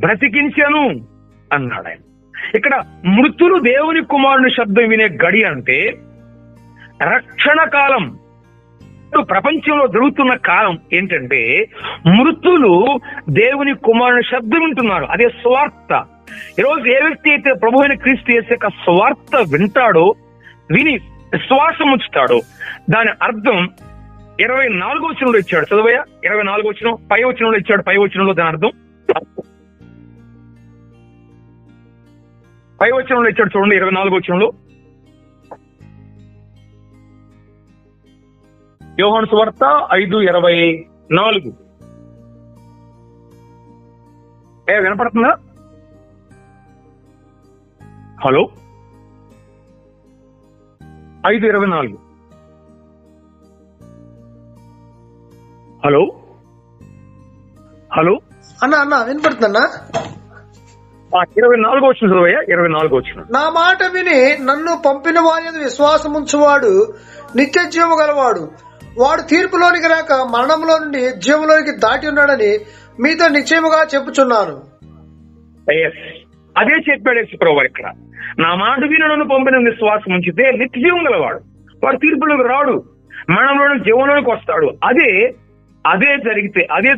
బ్రతికించాను అన్నాడు ఆయన. ఇక్కడ మృతులు దేవుని కుమారుని శబ్దం వినే గడి అంటే రక్షణ కాలం. ప్రపంచంలో జరుగుతున్న కాలం ఏంటంటే మృతులు దేవుని కుమారుని శబ్దం వింటున్నారు. అదే స్వార్థ. ఈరోజు ఏ వ్యక్తి అయితే ప్రభు అయిన క్రీస్తు యేసు యొక్క స్వార్థ వింటాడో, విని విశ్వాసం ఉంచుతాడో, దాని అర్థం 24వ వచనంలో ఇచ్చాడు. చదువయ్యా 24వ వచనం, పై వచనంలో ఇచ్చాడు. పై వచనంలో దాని అర్థం పై వచనంలో ఇచ్చాడు. చూడండి 24వ వచనంలో. యోహాను సువార్త 5:24. వినపడుతుందా? హలో, 5:24. హలో హలో అన్న వినపడుతుందన్నా? 24వ వచనం చదువయ్యా. 24వ వచనం. నా మాట విని నన్ను పంపిన వారి యందు విశ్వాసం ఉంచువాడు నిత్య జీవము గలవాడు, వాడు తీర్పులోనికి రాక మరణంలో నుండి జీవంలోనికి దాటి ఉన్నాడని మీతో నిశ్చయముగా చెప్పుచున్నాను. అదే చెప్పాడు యేసుప్రభువు ఇక్కడ. నా మాట విని నన్ను పంపిన విశ్వాసం ఉంచితే నిత్య జీవం గలవాడు, వాడు తీర్పులోకి రాడు, మరణంలోని జీవంలోనికి వస్తాడు. అదే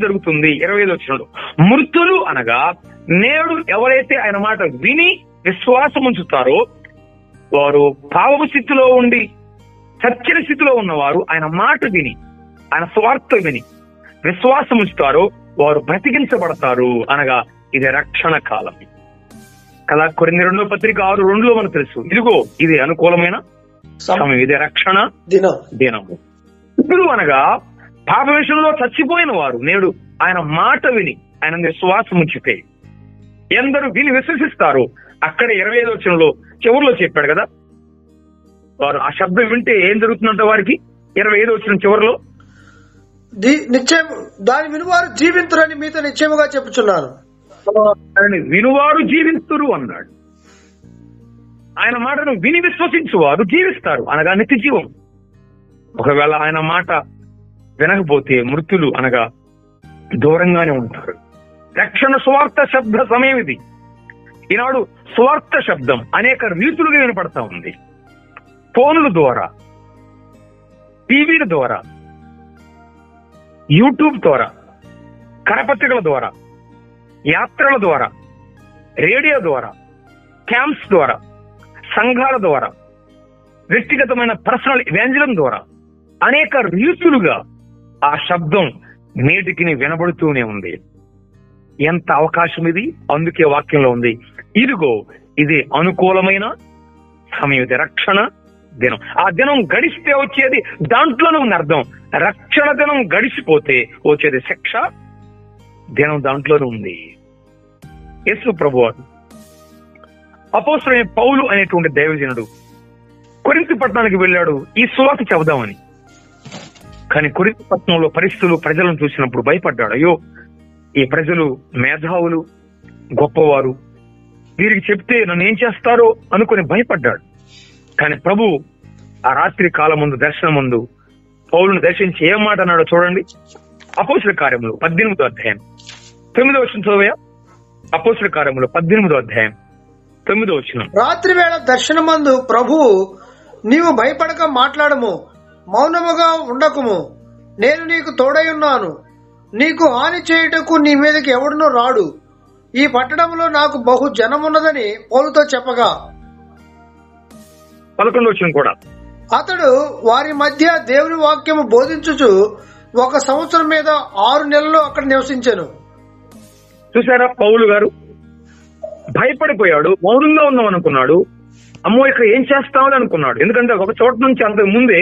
జరుగుతుంది. 25వ వచనంలో మృతులు అనగా నేడు ఎవరైతే ఆయన మాట విని విశ్వాసం ఉంచుతారో వారు పాపపు స్థితిలో ఉండి చచ్చిన స్థితిలో ఉన్నవారు ఆయన మాట విని ఆయన స్వార్థ విని విశ్వాసం ఉంచుతారో వారు బ్రతికించబడతారు అనగా ఇది రక్షణ కాలం కదా. కొరింథీ 2వ పత్రిక 6:2 మనకు తెలుసు. ఇదిగో ఇది అనుకూలమైన సమయం, ఇది రక్షణ దినము. ఇప్పుడు అనగా పాప విషయంలో చచ్చిపోయిన వారు నేడు ఆయన మాట విని ఆయన విశ్వాసం ఉంచితే ఎందరూ విని విశ్వసిస్తారు. అక్కడ 25వ వచనంలో చివరిలో చెప్పాడు కదా, వారు ఆ శబ్దం వింటే ఏం జరుగుతుందంట వారికి. 25వ వచనం చివరిలో నిశ్చయం దాని వినువారు జీవింతురని మీతో నిశ్చయముగా చెప్పుచున్నాను. వినువారు జీవిస్తురు అన్నాడు. ఆయన మాటను విని విశ్వసించువారు జీవిస్తారు అనగా నిత్య జీవం. ఒకవేళ ఆయన మాట వినకపోతే మృతులు అనగా దూరంగానే ఉంటారు. రక్షణ స్వార్థ శబ్ద సమయం ఇది. ఈనాడు స్వార్థ శబ్దం అనేక రీతులుగా వినపడతా ఉంది. ఫోన్ల ద్వారా, టీవీల ద్వారా, యూట్యూబ్ ద్వారా, కరపత్రికల ద్వారా, యాత్రల ద్వారా, రేడియో ద్వారా, క్యాంప్స్ ద్వారా, సంఘాల ద్వారా, వ్యక్తిగతమైన పర్సనల్ ఇవాంజలిజం ద్వారా అనేక రీతులుగా ఆ శబ్దం నేటికి వినబడుతూనే ఉంది. ఎంత అవకాశం ఇది! అందుకే వాక్యంలో ఉంది, ఇదిగో ఇది అనుకూలమైన సమయం, ఇది రక్షణ దినం. ఆ దినం గడిస్తే వచ్చేది దాంట్లోనే ఉంది అర్థం. రక్షణ దినం గడిచిపోతే వచ్చేది శిక్ష దినం దాంట్లోనే ఉంది. యేసు ప్రభువు అపోస్తలుడైన పౌలు అనేటువంటి దైవజనుడు కొరింథీ పట్టణానికి వెళ్ళాడు ఈ సువార్త చెబుదామని. కానీ కొరింథీ పట్టణంలో పరిస్థితులు ప్రజలను చూసినప్పుడు భయపడ్డాడు. అయ్యో, ఈ ప్రజలు మేధావులు, గొప్పవారు, వీరికి చెప్తే నన్ను ఏం చేస్తారో అనుకుని భయపడ్డాడు. కానీ ప్రభు ఆ రాత్రి కాలం ముందు దర్శనం ముందు పౌలును దర్శించి ఏం మాట అన్నాడో చూడండి. అపోస్తలుల కార్యములు 18వ అధ్యాయం 9వ వచనం చదవయ్యా. అపోస్తలుల కార్యములు 18వ అధ్యాయం 9వ వచనం. రాత్రి వేళ దర్శనమందు ప్రభువు, నీవు భయపడక మాట్లాడము, మౌనముగా ఉండకుము, నేను నీకు తోడై ఉన్నాను, నీకు హాని చేయుటకు నీ మీదకి ఎవడునూ రాడు, ఈ పట్టణంలో నాకు బహు జనమున్నదని పౌలుతో చెప్పగా 11వ వచనం కూడా, అతడు వారి మధ్య దేవుని వాక్యము బోధించుచు 1 సంవత్సరం మీద 6 నెలలు అక్కడ నివసించెను. చూసారా, పౌలు గారు భయపడిపోయాడు, మౌనంగా ఉందాం అనుకున్నాడు. అమ్మో ఇక్కడ ఏం చేస్తామని అనుకున్నాడు. ఎందుకంటే ఒక చోట నుంచి అంతకు ముందే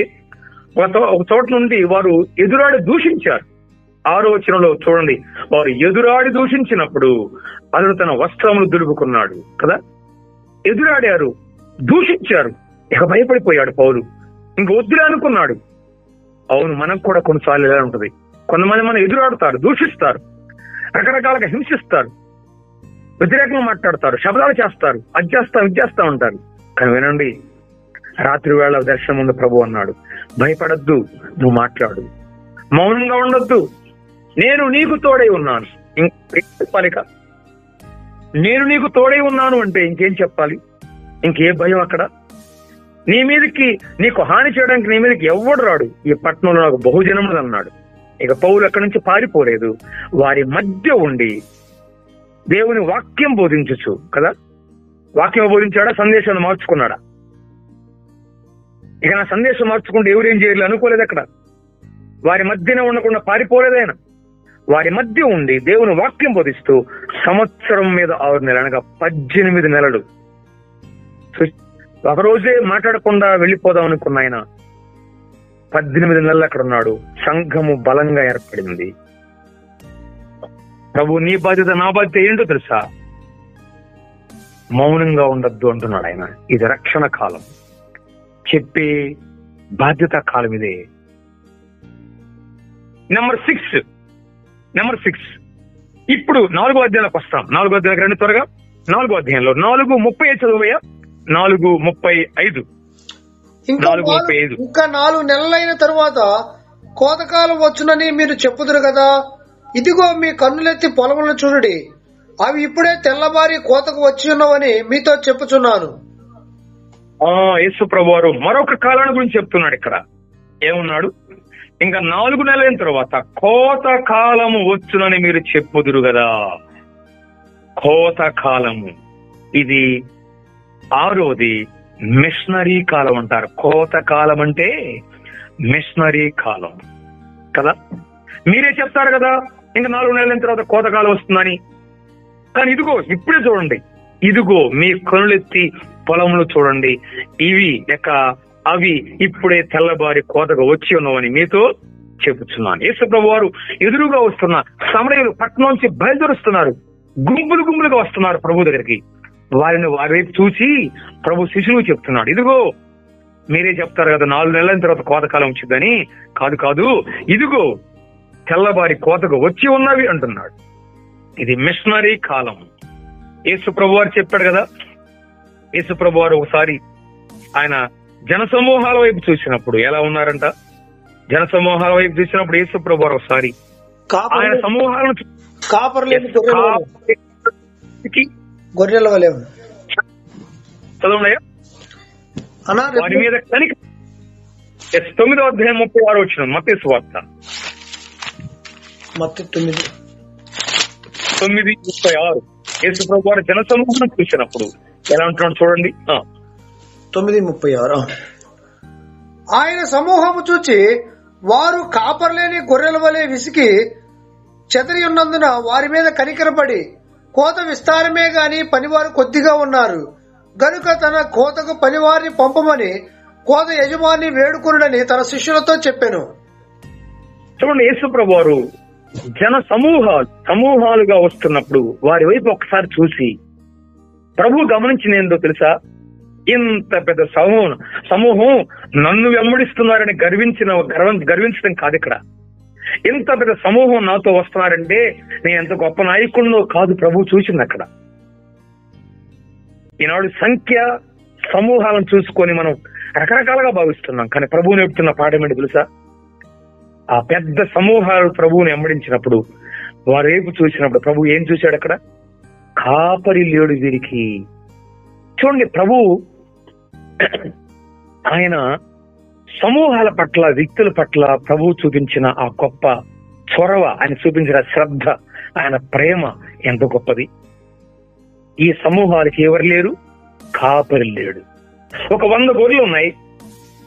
ఒక చోట నుండి వారు ఎదురాడి దూషించారు. 6వ వచనంలో చూడండి, వారు ఎదురాడి దూషించినప్పుడు అతడు తన వస్త్రములు దులుపుకున్నాడు కదా. ఎదురాడారు, దూషించారు, ఇక భయపడిపోయాడు పౌలు. ఇంక వద్దులే అనుకున్నాడు. అవును, మనకు కూడా కొన్నిసార్లు ఇలా ఉంటది. కొంతమంది మనం ఎదురాడుతారు, దూషిస్తారు, రకరకాలుగా హింసిస్తారు, వ్యతిరేకంగా మాట్లాడతారు, శబ్దాలు చేస్తారు, అది చేస్తా ఇది చేస్తా ఉంటారు. కానీ వినండి, రాత్రి వేళ దర్శనం ముందు ప్రభు అన్నాడు, భయపడద్దు, నువ్వు మాట్లాడు, మౌనంగా ఉండొద్దు, నేను నీకు తోడై ఉన్నాను. చెప్పాలిక నేను నీకు తోడై ఉన్నాను అంటే ఇంకేం చెప్పాలి? ఇంకే భయం అక్కడ? నీ మీదకి నీకు హాని చేయడానికి నీ మీదకి ఎవడు రాడు. ఈ పట్టణంలో నాకు బహుజనములు అన్నాడు. ఇక పౌలు అక్కడి నుంచి పారిపోలేదు, వారి మధ్య ఉండి దేవుని వాక్యం బోధించచ్చు కదా. వాక్యం బోధించాడా, సందేశాన్ని మార్చుకున్నాడా? ఇక నా సందేశం మార్చుకుంటే ఎవరేం చేయాలి అనుకోలేదు. అక్కడ వారి మధ్యన ఉండకుండా పారిపోలేదు ఆయన. వారి మధ్య ఉండి దేవుని వాక్యం బోధిస్తూ సంవత్సరం మీద 6 నెలలు అనగా 18 నెలలు ఒకరోజే మాట్లాడకుండా వెళ్ళిపోదాం అనుకున్న ఆయన 18 నెలలు అక్కడ ఉన్నాడు. సంఘము బలంగా ఏర్పడింది. ప్రభు నీ బాధ్యత నా బాధ్యత ఏంటో తెలుసా? మౌనంగా ఉండద్దు అంటున్నాడు ఆయన. ఇది రక్షణ కాలం, చెప్పే బాధ్యత కాలం ఇదే. నెంబర్ 6 ఇప్పుడు 4వ అధ్యాయంలోకి వస్తాం. 4వ అధ్యాయానికి రండి త్వరగా. 4వ అధ్యాయంలో 4:30 చదువయ్యా. 4:35. ఇంకా 4 నెలలైన తరువాత కోతకాలం వచ్చునని మీరు చెప్పుదురు కదా. ఇదిగో మీ కన్నులెత్తి పొలములను చూడుడి, అవి ఇప్పుడే తెల్లబారి కోతకు వచ్చి ఉన్నవని మీతో చెప్పుచున్నాను. యేసు ప్రభువారు మరొక కాలాన్ని గురించి చెప్తున్నాడు. ఇక్కడ ఏమున్నాడు? ఇంకా 4 నెలలైన తర్వాత కోత కాలము వచ్చునని మీరు చెప్పుదురు కదా. కోత కాలము ఇది 6వది మిషనరీ కాలం అంటారు. కోత కాలం అంటే మిషనరీ కాలం కదా. మీరే చెప్తారు కదా ఇంకా 4 నెలలైన తర్వాత కోతకాలం వస్తుందని. కానీ ఇదిగో ఇప్పుడే చూడండి, ఇదిగో మీ కనులెత్తి పొలంలో చూడండి, అవి ఇప్పుడే తెల్లబారి కోతగా వచ్చి ఉన్నవని మీతో చెప్పుచున్నాను. యేసు ప్రభు వారు ఎదురుగా వస్తున్న సమరయులు పట్టణం నుంచి బయలుదేరుస్తున్నారు. గుంపులుగా వస్తున్నారు ప్రభు దగ్గరికి. వారి వైపు చూసి ప్రభు శిష్యులు చెప్తున్నాడు, ఇదిగో మీరే చెప్తారు కదా 4 నెలల తర్వాత కోతకాలం వచ్చిందని. కాదు, ఇదిగో తెల్లబారి కోతగా వచ్చి ఉన్నవి అంటున్నాడు. ఇది మిషనరీ కాలం. యేసు ప్రభు వారు చెప్పాడు కదా. యేసు ప్రభు వారు ఒకసారి ఆయన జనసమూహాల వైపు చూసినప్పుడు ఎలా ఉన్నారంట? జనసమూహాల వైపు చూసినప్పుడు యేసు ప్రభు వారు ఒకసారి ఆయన సమూహాలను గొర్రెల వలె చదవనయ్యా వారి మీద కనిక. 9వ అధ్యాయం 36 వచ్చిన మత్తయి సువార్త 9:36. యేసు ప్రభు వారు జనసమూహం చూసినప్పుడు ఎలా ఉంటున్నాడు చూడండి. 9:36. ఆయన సమూహము చూచి వారు కాపర్లేని గొర్రెల వలె విసికి చెదరి ఉన్నందున వారి మీద కనికరపడి, కోత విస్తారమే గాని పనివారు కొద్దిగా ఉన్నారు గనుక తన కోతకు పనివారిని పంపమని కోత యజమాని వేడుకురుడని తన శిష్యులతో చెప్పాను. చూడండి, యేసు ప్రభు వారు జన సమూహాలుగా వస్తున్నప్పుడు వారి వైపు ఒకసారి చూసి ప్రభు గమనించిందేందో తెలుసా? ఇంత పెద్ద సమూహం నన్ను వెంబడిస్తున్నారని గర్వించడం కాదు ఇక్కడ. ఇంత పెద్ద సమూహం నాతో వస్తున్నారంటే నేను ఎంత గొప్ప నాయకుడినో కాదు ప్రభు చూసింది అక్కడ. ఈనాడు సంఖ్య సమూహాలను చూసుకొని మనం రకరకాలుగా భావిస్తున్నాం. కానీ ప్రభువుని చెప్తున్న పాఠం ఏంటి తెలుసా? ఆ పెద్ద సమూహాలు ప్రభువుని వెంబడించినప్పుడు వారి వైపు చూసినప్పుడు ప్రభు ఏం చూశాడు అక్కడ? కాపరి లేడు వీరికి. చూడండి, ప్రభు ఆయన సమూహాల పట్ల, వ్యక్తుల పట్ల ప్రభు చూపించిన ఆ గొప్ప చొరవ, ఆయన చూపించిన శ్రద్ధ, ఆయన ప్రేమ ఎంత గొప్పది. ఈ సమూహాలకి ఎవరు లేరు? కాపరి లేడు. ఒక 100 గొర్రెలు ఉన్నాయి,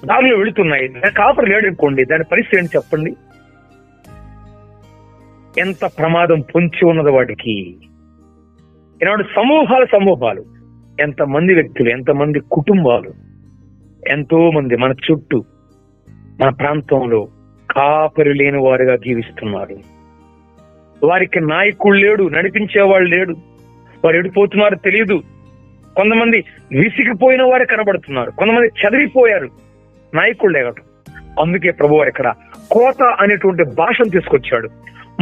దారిలో వెళుతున్నాయి, కాపరి లేడు అనుకోండి, దాని పరిస్థితి ఏంటి చెప్పండి? ఎంత ప్రమాదం పొంచి ఉన్నది వాటికి. ఈనాడు సమూహాలు, ఎంతమంది వ్యక్తులు, ఎంతమంది కుటుంబాలు, ఎంతో మంది మన చుట్టూ, మన ప్రాంతంలో కాపరి లేని వారుగా జీవిస్తున్నారు. వారికి నాయకుడు లేడు, నడిపించేవాళ్ళు లేడు, వారు ఎడిపోతున్నారో తెలియదు. కొంతమంది విసిగిపోయిన వారు కనబడుతున్నారు, కొంతమంది చెదిరిపోయారు, నాయకుడు లేవటం. అందుకే ప్రభు వారు ఇక్కడ కోత అనేటువంటి భాషను తీసుకొచ్చాడు.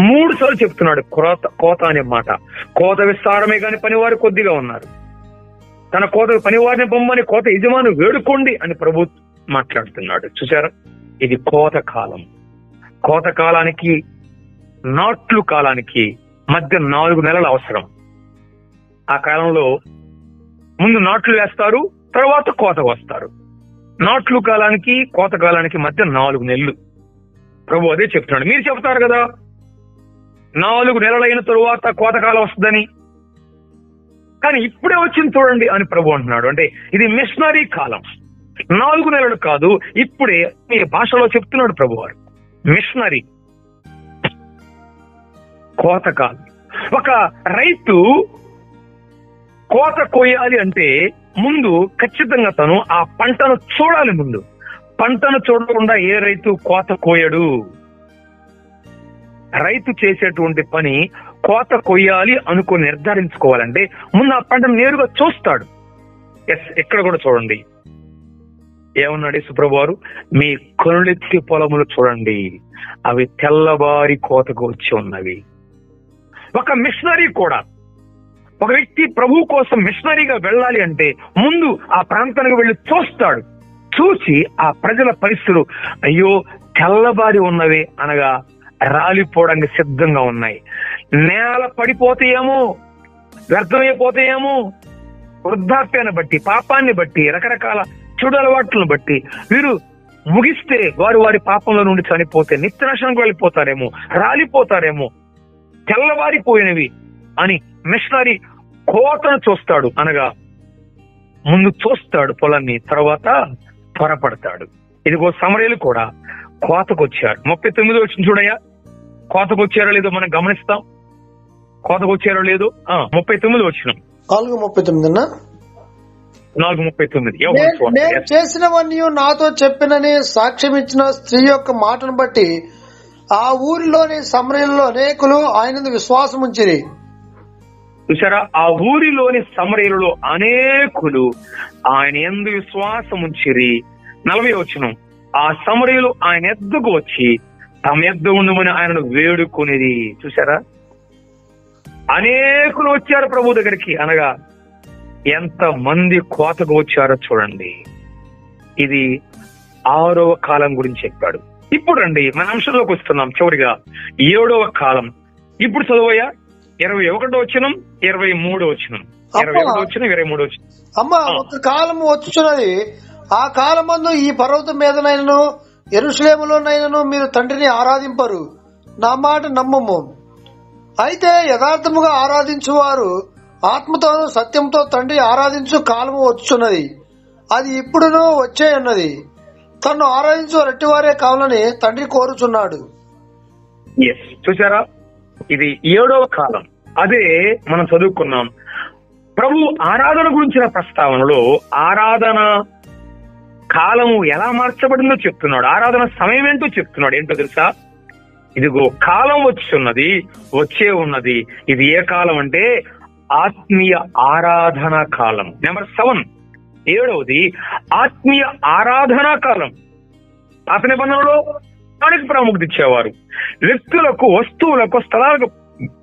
3 సార్లు చెప్తున్నాడు కోత అనే మాట. కోత విస్తారమే గాని పనివారు కొద్దిగా ఉన్నారు. తన కోత పనివారిని బొమ్మని కోత యజమాని వేడుకోండి అని ప్రభు మాట్లాడుతున్నాడు. చూసారా, ఇది కోత కాలం. కోత కాలానికి, నాట్లు కాలానికి మధ్య 4 నెలలు అవసరం. ఆ కాలంలో ముందు నాట్లు వేస్తారు, తర్వాత కోత వస్తారు. నాట్లు కాలానికి, కోత కాలానికి మధ్య 4 నెలలు. ప్రభు అదే చెప్తున్నాడు. మీరు చెప్తారు కదా 4 నెలలైన తరువాత కోతకాలం వస్తుందని, కానీ ఇప్పుడే వచ్చింది చూడండి అని ప్రభు అంటున్నాడు. అంటే ఇది మిషనరీ కాలం, 4 నెలలు కాదు, ఇప్పుడే మీ భాషలో చెప్తున్నాడు ప్రభు వారు. మిషనరీ కోతకాలం. ఒక రైతు కోత కోయాలి అంటే ముందు ఖచ్చితంగా తను ఆ పంటను చూడాలి. ముందు పంటను చూడకుండా ఏ రైతు కోత కోయడు. రైతు చేసేటువంటి పని కోత కొయ్యాలి అనుకుని నిర్ధారించుకోవాలంటే ముందు ఆ పంటను నేరుగా చూస్తాడు. ఇక్కడ కూడా చూడండి ఏమన్నాడు సుప్రభు వారు, మీ కనులెత్తి పొలములు చూడండి, అవి తెల్లబారి కోతకు వచ్చి ఉన్నవి. ఒక మిషనరీ కూడా, ఒక వ్యక్తి ప్రభు కోసం మిషనరీగా వెళ్ళాలి అంటే ముందు ఆ ప్రాంతానికి వెళ్ళి చూస్తాడు. చూసి ఆ ప్రజల పరిస్థితులు అయ్యో తెల్లబారి ఉన్నవి అనగా రాలిపోవడానికి సిద్ధంగా ఉన్నాయి, నేల పడిపోతాయేమో, వ్యర్థమైపోతాయేమో, వృద్ధాప్యాన్ని బట్టి, పాపాన్ని బట్టి, రకరకాల చెడు అలవాట్లను బట్టి వీరు ముగిస్తే వారి పాపంలో నుండి చనిపోతే నిత్యనాశనానికి వెళ్ళిపోతారేమో, రాలిపోతారేమో, తెల్లవారిపోయినవి అని మిషనరీ కోతను చూస్తాడు. అనగా ముందు చూస్తాడు పొలాన్ని, తర్వాత త్వరపడతాడు. ఇదిగో సమరయులు కూడా కోతకు వచ్చారు. 39 వచ్చిన చూడయ్యా, కోతకు వచ్చారో లేదో మనం గమనిస్తాం. కోతకు వచ్చారో లేదో 39 వచ్చిన 4:39 4:39 నేను చేసినవన్నీ నాతో చెప్పినని సాక్ష్యం ఇచ్చిన స్త్రీ యొక్క మాటను బట్టి ఆ ఊరిలోని సమరయులలో అనేకులు ఆయన విశ్వాసం ఉంచిరి. చూసారా, ఆ ఊరిలోని సమరయులలో అనేకులు ఆయన యందు విశ్వాసం ఉంచిరి. 40 వచనం, ఆ సమరయులు ఆయన ఎద్దుకు వచ్చి తమ ఎద్దు ఉండమని ఆయనను వేడుకునేది. చూసారా, అనేకులు వచ్చారు ప్రభు దగ్గరికి. అనగా ఎంత మంది కోతకు వచ్చారో చూడండి. ఇది 6వ కాలం గురించి చెప్పాడు. ఇప్పుడు రండి మన అంశంలోకి వస్తున్నాం. చివరిగా 7వ కాలం. ఇప్పుడు చదువయ్యా 21వ వచనం, 23వ వచనం. 21వ వచనం, 23వ వచనం. అమ్మా, ఒక కాలం వచ్చుచున్నది, ఆ కాలమందు ఈ పర్వతం మీదనైనను యెరూషలేములోనైనను మీరు తండ్రిని ఆరాధింపరు, నా మాట నమ్మము. అయితే యథార్థముగా ఆరాధించువారు ఆత్మతోను సత్యంతో తండ్రి ఆరాధించు కాలము వచ్చుచున్నది, అది ఇప్పుడును వచ్చే ఉన్నది. తను ఆరాధించు రెట్టివారే కావాలని తండ్రి కోరుచున్నాడు. చూసారా, ఇది 7వ కాలం. అదే మనం చదువుకున్నాం. ప్రభు ఆరాధన గురించిన ప్రస్తావనలో ఆరాధన కాలము ఎలా మార్చబడిందో చెప్తున్నాడు. ఆరాధన సమయం ఏంటో చెప్తున్నాడు. ఏంటో తెలుసా, ఇదిగో కాలం వచ్చున్నది, వచ్చే ఉన్నది. ఇది ఏ కాలం అంటే ఆత్మీయ ఆరాధన కాలం. నెంబర్ 7, 7వది ఆత్మీయ ఆరాధనా కాలం. పాత నిబంధనలో దానికి ప్రాముఖ్యత ఇచ్చేవారు. వ్యక్తులకు, వస్తువులకు, స్థలాలకు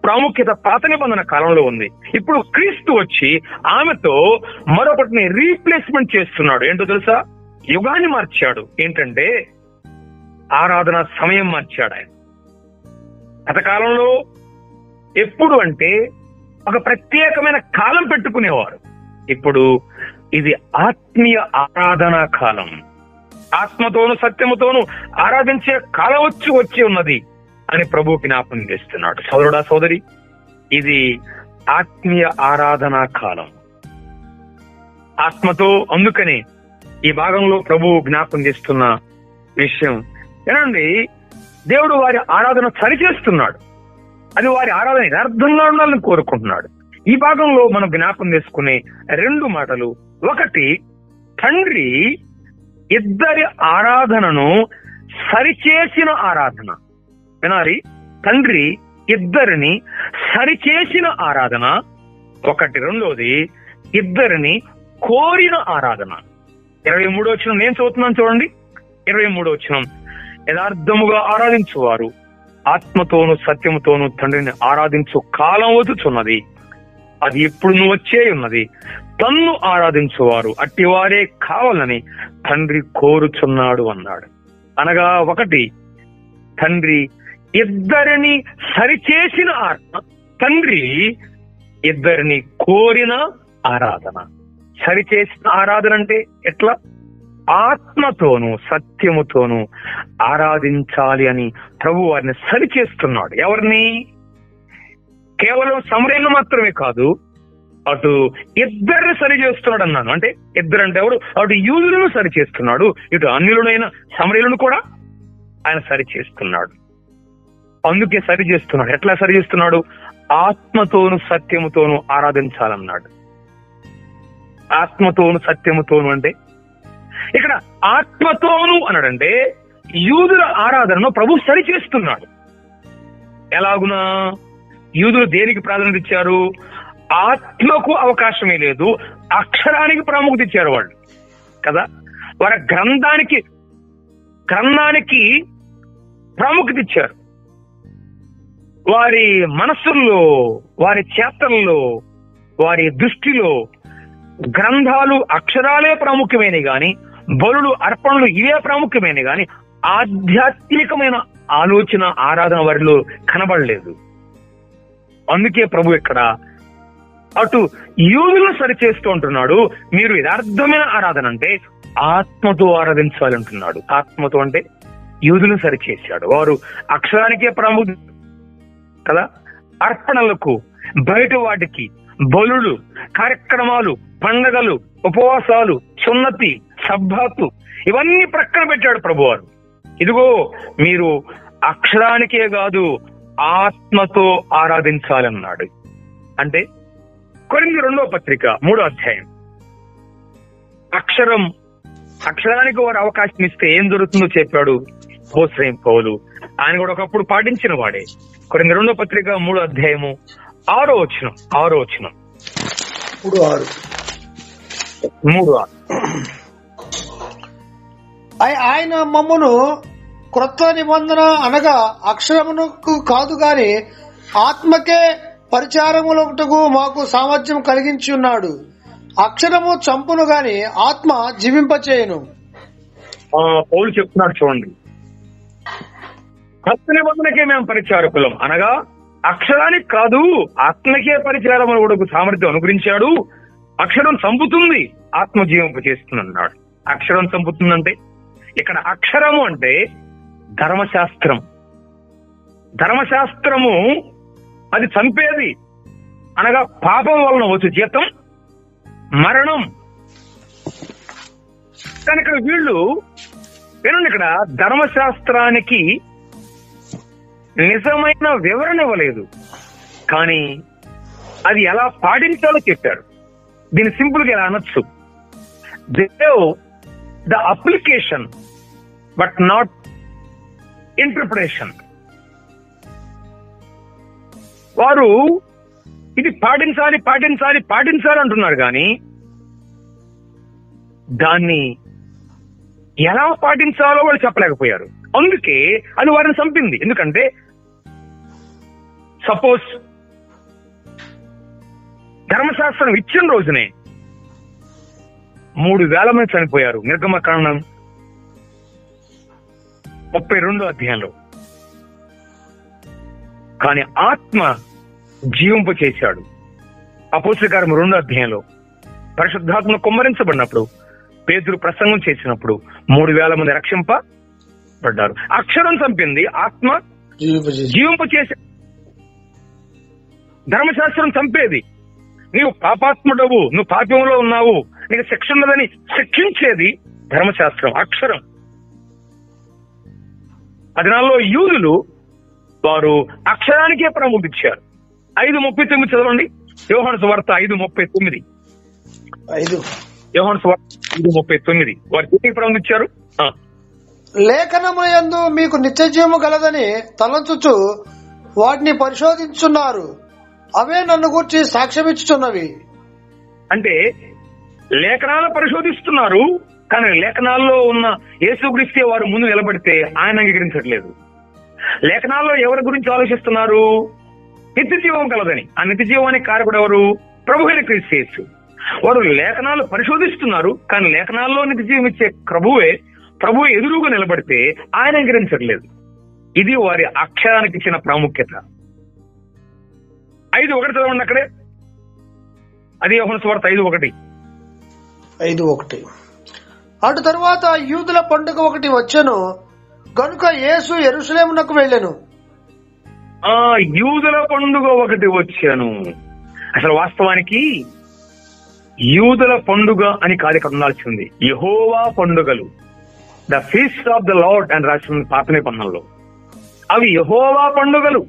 ప్రాముఖ్యత పాత నిబంధన కాలంలో ఉంది. ఇప్పుడు క్రీస్తు వచ్చి ఆమెతో మరొకటిని రీప్లేస్మెంట్ చేస్తున్నాడు. ఏంటో తెలుసా, యుగాన్ని మార్చాడు. ఏంటంటే ఆరాధన సమయం మార్చాడు ఆయన. గత కాలంలో ఎప్పుడు అంటే ఒక ప్రత్యేకమైన కాలం పెట్టుకునేవారు. ఇప్పుడు ఇది ఆత్మీయ ఆరాధనా కాలం. ఆత్మతోను సత్యముతోను ఆరాధించే కాలం వచ్చి ఉన్నది అని ప్రభు జ్ఞాపకం చేస్తున్నాడు. సోదరుడా, సోదరి, ఇది ఆత్మీయ ఆరాధనా కాలం. ఆత్మతో, అందుకనే ఈ భాగంలో ప్రభు జ్ఞాపకం చేస్తున్న విషయం ఏనండి, దేవుడు వారి ఆరాధన సరిచేస్తున్నాడు. అది వారి ఆరాధన యథార్థంగా ఉండాలని కోరుకుంటున్నాడు. ఈ భాగంలో మనం జ్ఞాపకం చేసుకునే 2 మాటలు. ఒకటి, తండ్రి ఇద్దరి ఆరాధనను సరిచేసిన ఆరాధన. వినాలి, తండ్రి ఇద్దరిని సరిచేసిన ఆరాధన ఒకటి. రెండోది, ఇద్దరిని కోరిన ఆరాధన. 23వ వచనం నేను చదువుతున్నాను చూడండి. 23వ వచనం, యథార్థముగా ఆరాధించువారు ఆత్మతోను సత్యముతోను తండ్రిని ఆరాధించు కాలం వచ్చుచున్నది, అది ఎప్పుడు వచ్చే ఉన్నది. తన్ను ఆరాధించువారు అట్టివారే కావాలని తండ్రి కోరుచున్నాడు అన్నాడు. అనగా ఒకటి, తండ్రి ఇద్దరిని సరిచేసిన ఆరాధన, తండ్రి ఇద్దరిని కోరిన ఆరాధన. సరిచేసిన ఆరాధన అంటే ఎట్లా? ఆత్మతోను సత్యముతోను ఆరాధించాలి అని ప్రభు వారిని సరిచేస్తున్నాడు. ఎవరిని? కేవలం సమరయులను మాత్రమే కాదు, అటు ఇద్దరిని సరి చేస్తున్నాడు అన్నాను. అంటే ఇద్దరు అంటే ఎవరు? అటు యూదులను సరి చేస్తున్నాడు, ఇటు అన్యులైన సమరయులను కూడా ఆయన సరి చేస్తున్నాడు. అందుకే సరి చేస్తున్నాడు. ఎట్లా సరి చేస్తున్నాడు? ఆత్మతోను సత్యముతోను ఆరాధించాలన్నాడు. ఆత్మతోను సత్యముతోను అంటే ఇక్కడ ఆత్మతోను అన్నాడంటే యూదుల ఆరాధనను ప్రభు సరి చేస్తున్నాడు. ఎలాగునా? యూదులు దేనికి ప్రాధాన్యత ఇచ్చారు? ఆత్మకు అవకాశమే లేదు, అక్షరానికి ప్రాముఖ్యత ఇచ్చారు వాళ్ళు కదా. వారి గ్రంథానికి ప్రాముఖ్యత ఇచ్చారు. వారి మనస్సుల్లో, వారి చేతల్లో, వారి దృష్టిలో గ్రంథాలు, అక్షరాలే ప్రాముఖ్యమైనవి గాని, బలులు, అర్పణలు ఇవే ప్రాముఖ్యమైనవి గాని ఆధ్యాత్మికమైన ఆలోచన, ఆరాధన వారిలో కనబడలేదు. అందుకే ప్రభు ఇక్కడ అటు యూదులను సరిచేస్తూ ఉంటున్నాడు. మీరు యథార్థమైన ఆరాధన అంటే ఆత్మతో ఆరాధించాలంటున్నాడు. ఆత్మతో అంటే యూదులను సరిచేశాడు. వారు అక్షరానికే ప్రాముఖ్యత కదా. అర్పణలకు, బయట వాటికి, బలులు, కార్యక్రమాలు, పండగలు, ఉపవాసాలు, సున్నతి, సబ్బాతు ఇవన్నీ ప్రక్కన పెట్టాడు ప్రభువారు. ఇదిగో మీరు అక్షరానికే కాదు ఆత్మతో ఆరాధించాలన్నాడు. అంటే కొరింథీ 2వ పత్రిక 3వ అధ్యాయం. అక్షరానికి వారు అవకాశం ఇస్తే ఏం జరుగుతుందో చెప్పాడు అపోస్తలుడైన పౌలు. ఆయన కూడా ఒకప్పుడు పాటించిన వాడే. కొరింథీ 2వ పత్రిక 3వ అధ్యాయము 6వ వచనం. 6వ వచనం 3:6. ఆయన మమ్మను క్రొత్త నిబంధన అనగా అక్షరమునకు కాదు గాని ఆత్మకే పరిచారములకు మాకు సామర్థ్యం కలిగించి ఉన్నాడు. అక్షరము చంపును గాని ఆత్మ జీవింపచేయును. పౌలు చెప్తున్నాడు చూడండి, క్రొత్త నిబంధనకే మేము పరిచారకులం అనగా అక్షరానికి కాదు ఆత్మకే పరిచారములకు సామర్థ్యం అనుగ్రహించాడు. అక్షరం చంపుతుంది, ఆత్మ జీవింపచేస్తుంది అన్నాడు. అక్షరం చంపుతుందంటే ఇక్కడ అక్షరము అంటే ధర్మశాస్త్రం. ధర్మశాస్త్రము అది చంపేది, అనగా పాపం వలన వచ్చే జీతం మరణం. కానీ ఇక్కడ వీళ్ళు వినండి, ఇక్కడ ధర్మశాస్త్రానికి నిజమైన వివరణ ఇవ్వలేదు, కానీ అది ఎలా పాటించాలో చెప్పారు. దీన్ని సింపుల్ గా ఎలా అనొచ్చు, the application but not interpretation. వారు ఇది పాటించాలి పాటించాలి పాటించాలి అంటున్నారు, కానీ దాన్ని ఎలా పాటించాలో వాళ్ళు చెప్పలేకపోయారు. అందుకే అది వారిని చంపింది. ఎందుకంటే సపోజ్ ధర్మశాస్త్రం ఇచ్చిన రోజునే 3,000 మంది చనిపోయారు. నిర్గమకాండం 32వ అధ్యాయంలో. కానీ ఆత్మ జీవింపు చేశాడు. అపోస్తలుల కార్యము 2వ అధ్యాయంలో పరిశుద్ధాత్మ కుమ్మరించబడినప్పుడు, పేతురు ప్రసంగం చేసినప్పుడు 3,000 మంది రక్షింపబడ్డారు. అక్షరం చంపింది, ఆత్మ జీవింపు చేసే. ధర్మశాస్త్రం చంపేది, నీవు పాపాత్ముడవు, నువ్వు పాపంలో ఉన్నావు, నీకు శిక్ష ఉన్నదని శిక్షించేది ధర్మశాస్త్రం, అక్షరం. అదినాల్లో యూదులు వారు అక్షరానికే ప్రాముఖ్యత ఇచ్చారు. 5:39 చదవండి. యోహాను సువార్త 5:39. 5 యోహాను సువార్త 5:39. వారు దేనికి ప్రారంభించారు? లేఖనముయందు మీకు నిత్య జీవము గలదని తలంచుచు వాటిని పరిశోధించున్నారు, అవే నన్ను గూర్చి సాక్ష్యమిచ్చుచున్నవి. అంటే లేఖనాలు పరిశోధిస్తున్నారు, కానీ లేఖనాల్లో ఉన్న యేసుక్రీస్తే వారు ముందు నిలబడితే ఆయన అంగీకరించట్లేదు. లేఖనాల్లో ఎవరి గురించి ఆలోచిస్తున్నారు? నిత్య జీవం కలదని. ఆ నిత్య జీవానికి కారకుడు ఎవరు? ప్రభు అయిన క్రీస్తు యేసు. వారు లేఖనాలు పరిశోధిస్తున్నారు, కానీ లేఖనాల్లో నిత్య జీవం ఇచ్చే ప్రభువే ఎదురుగా నిలబడితే ఆయన అంగీకరించట్లేదు. ఇది వారి అక్షరానికి ఇచ్చిన ప్రాముఖ్యత. 5:1 చదవండి అక్కడే. అది యోహాను సువార్త 5:1. 5:1. అటు తరువాత యూదుల పండుగ ఒకటి వచ్చెను గనుక యేసు యెరూషలేమునకు వెళ్ళెను. యూదుల పండుగ ఒకటి వచ్చాను. అసలు వాస్తవానికి యూదుల పండుగ అని కాదు ఇక్కడ ఉండాల్సింది. యెహోవా పండుగలు, the feast of the lord అని రాసిన పాత నిబంధనలో. అవి యెహోవా పండుగలు,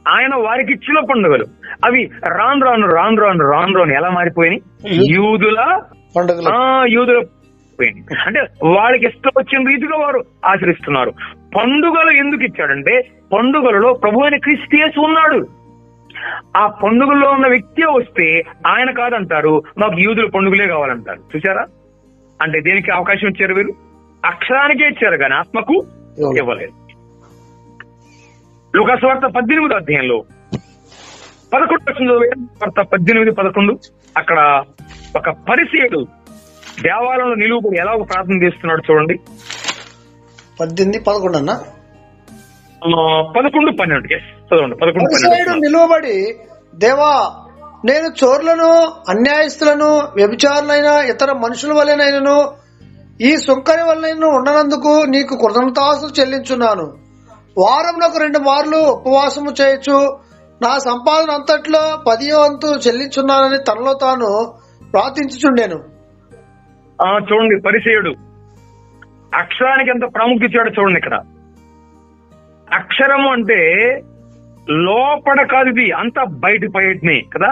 ఆయన వారికి ఇచ్చిన పండుగలు. అవి రాను రాను ఎలా మారిపోయినాయి? యూదుల పోయింది. అంటే వాళ్ళకి ఇష్టం వచ్చిన రీతిగా వారు ఆచరిస్తున్నారు. పండుగలు ఎందుకు ఇచ్చాడంటే పండుగలలో ప్రభు అయిన క్రీస్తు యేసు ఉన్నాడు. ఆ పండుగల్లో ఉన్న వ్యక్తి వస్తే ఆయన కాదంటారు, మాకు యూదుల పండుగలే కావాలంటారు. చూసారా? అంటే దేనికి అవకాశం ఇచ్చారు వీరు? అక్షరానికే ఇచ్చారు కానీ ఆత్మకు ఇవ్వలేదు. లూకా సువార్త 18వ అధ్యాయంలో 18:11 అక్కడ ఒక పరిసయ్యుడు దేవాలయంలో నిలువబడి ఎలా ప్రార్థన చేస్తున్నాడు చూడండి. 18:11 అన్న. 11:12 చదవండి. 11:12 నిలువబడి, దేవా, నేను చోర్లను, అన్యాయస్తులను, వ్యభిచారులైన ఇతర మనుషుల వలెనైనను ఈ సుంకరి వలన ఉండనందుకు నీకు కృతజ్ఞతాస్తుతులు చెల్లించున్నాను. వారంలోకి 2 మార్లు ఉపవాసము చేయొచ్చు, నా సంపాదన అంతట్లో 10వ వంతు చెల్లించున్నానని తనలో తాను ప్రార్థించుచుండెను. చూడండి, పరిసయ్యుడు అక్షరానికి ఎంత ప్రాముఖ్యత ఇచ్చాడో చూడండి. ఇక్కడ అక్షరము అంటే లోపల కాదు, ఇది అంతా బయటనే కదా.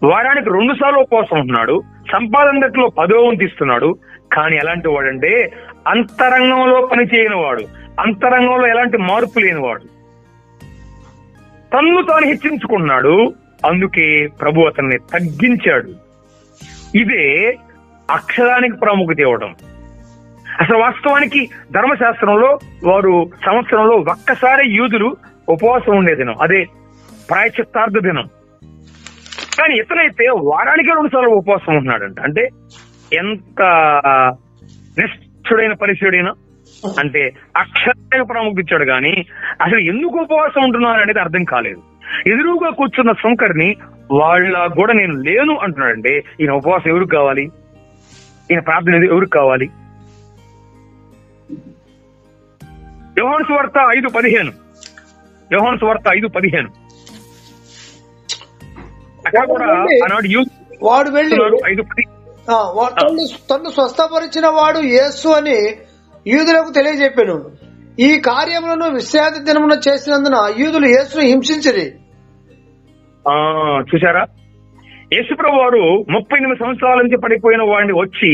వారానికి 2 సార్లు ఉపవాసం ఉంటున్నాడు, సంపాదనలో 10వ వంతు ఇస్తున్నాడు. కానీ ఎలాంటి వాడంటే అంతరంగంలో పనిచేయని వాడు, అంతరంగంలో ఎలాంటి మార్పు లేనివాడు, తన్ను తాను హెచ్చించుకున్నాడు. అందుకే ప్రభు అతన్ని తగ్గించాడు. ఇదే అక్షరానికి ప్రాముఖ్యత ఇవ్వడం. అసలు వాస్తవానికి ధర్మశాస్త్రంలో వారు సంవత్సరంలో ఒక్కసారి యూదులు ఉపవాసం ఉండే దినం, అదే ప్రాయశ్చిత్తార్థ దినం. కానీ ఇతనైతే వారానికి 2 సార్లు ఉపవాసం ఉంటున్నాడంట. అంటే ఎంత నిష్ఠుడైన పరిచయుడైనా, అంటే అక్షరానికి ప్రాముఖ్యత ఇచ్చాడు కానీ అసలు ఎందుకు ఉపవాసం ఉంటున్నారు అనేది అర్థం కాలేదు. ఎదురుగా కూర్చున్న సుంకరిని వాళ్ళ కూడా నేను లేను అంటున్నాడంటే ఈయన ఉపవాసం ఎవరికి కావాలి? ఈయన ప్రార్థన ఎవరికి కావాలి? యోహాను సువార్త 5:15. యోహాను సువార్త 5:15 అక్కడ కూడా ఆనాడు వాడు వెళ్ళి తను స్వస్థపరిచిన వాడు యేసు అని యూదులకు తెలియజెప్పాను. ఈ కార్యములను విశ్రాంతి దినమున చేసినందున యూదులు యేసును హింసించిరి. చూసారా? యేసుప్రభు వారు 38 సంవత్సరాల నుంచి పడిపోయిన వాడిని వచ్చి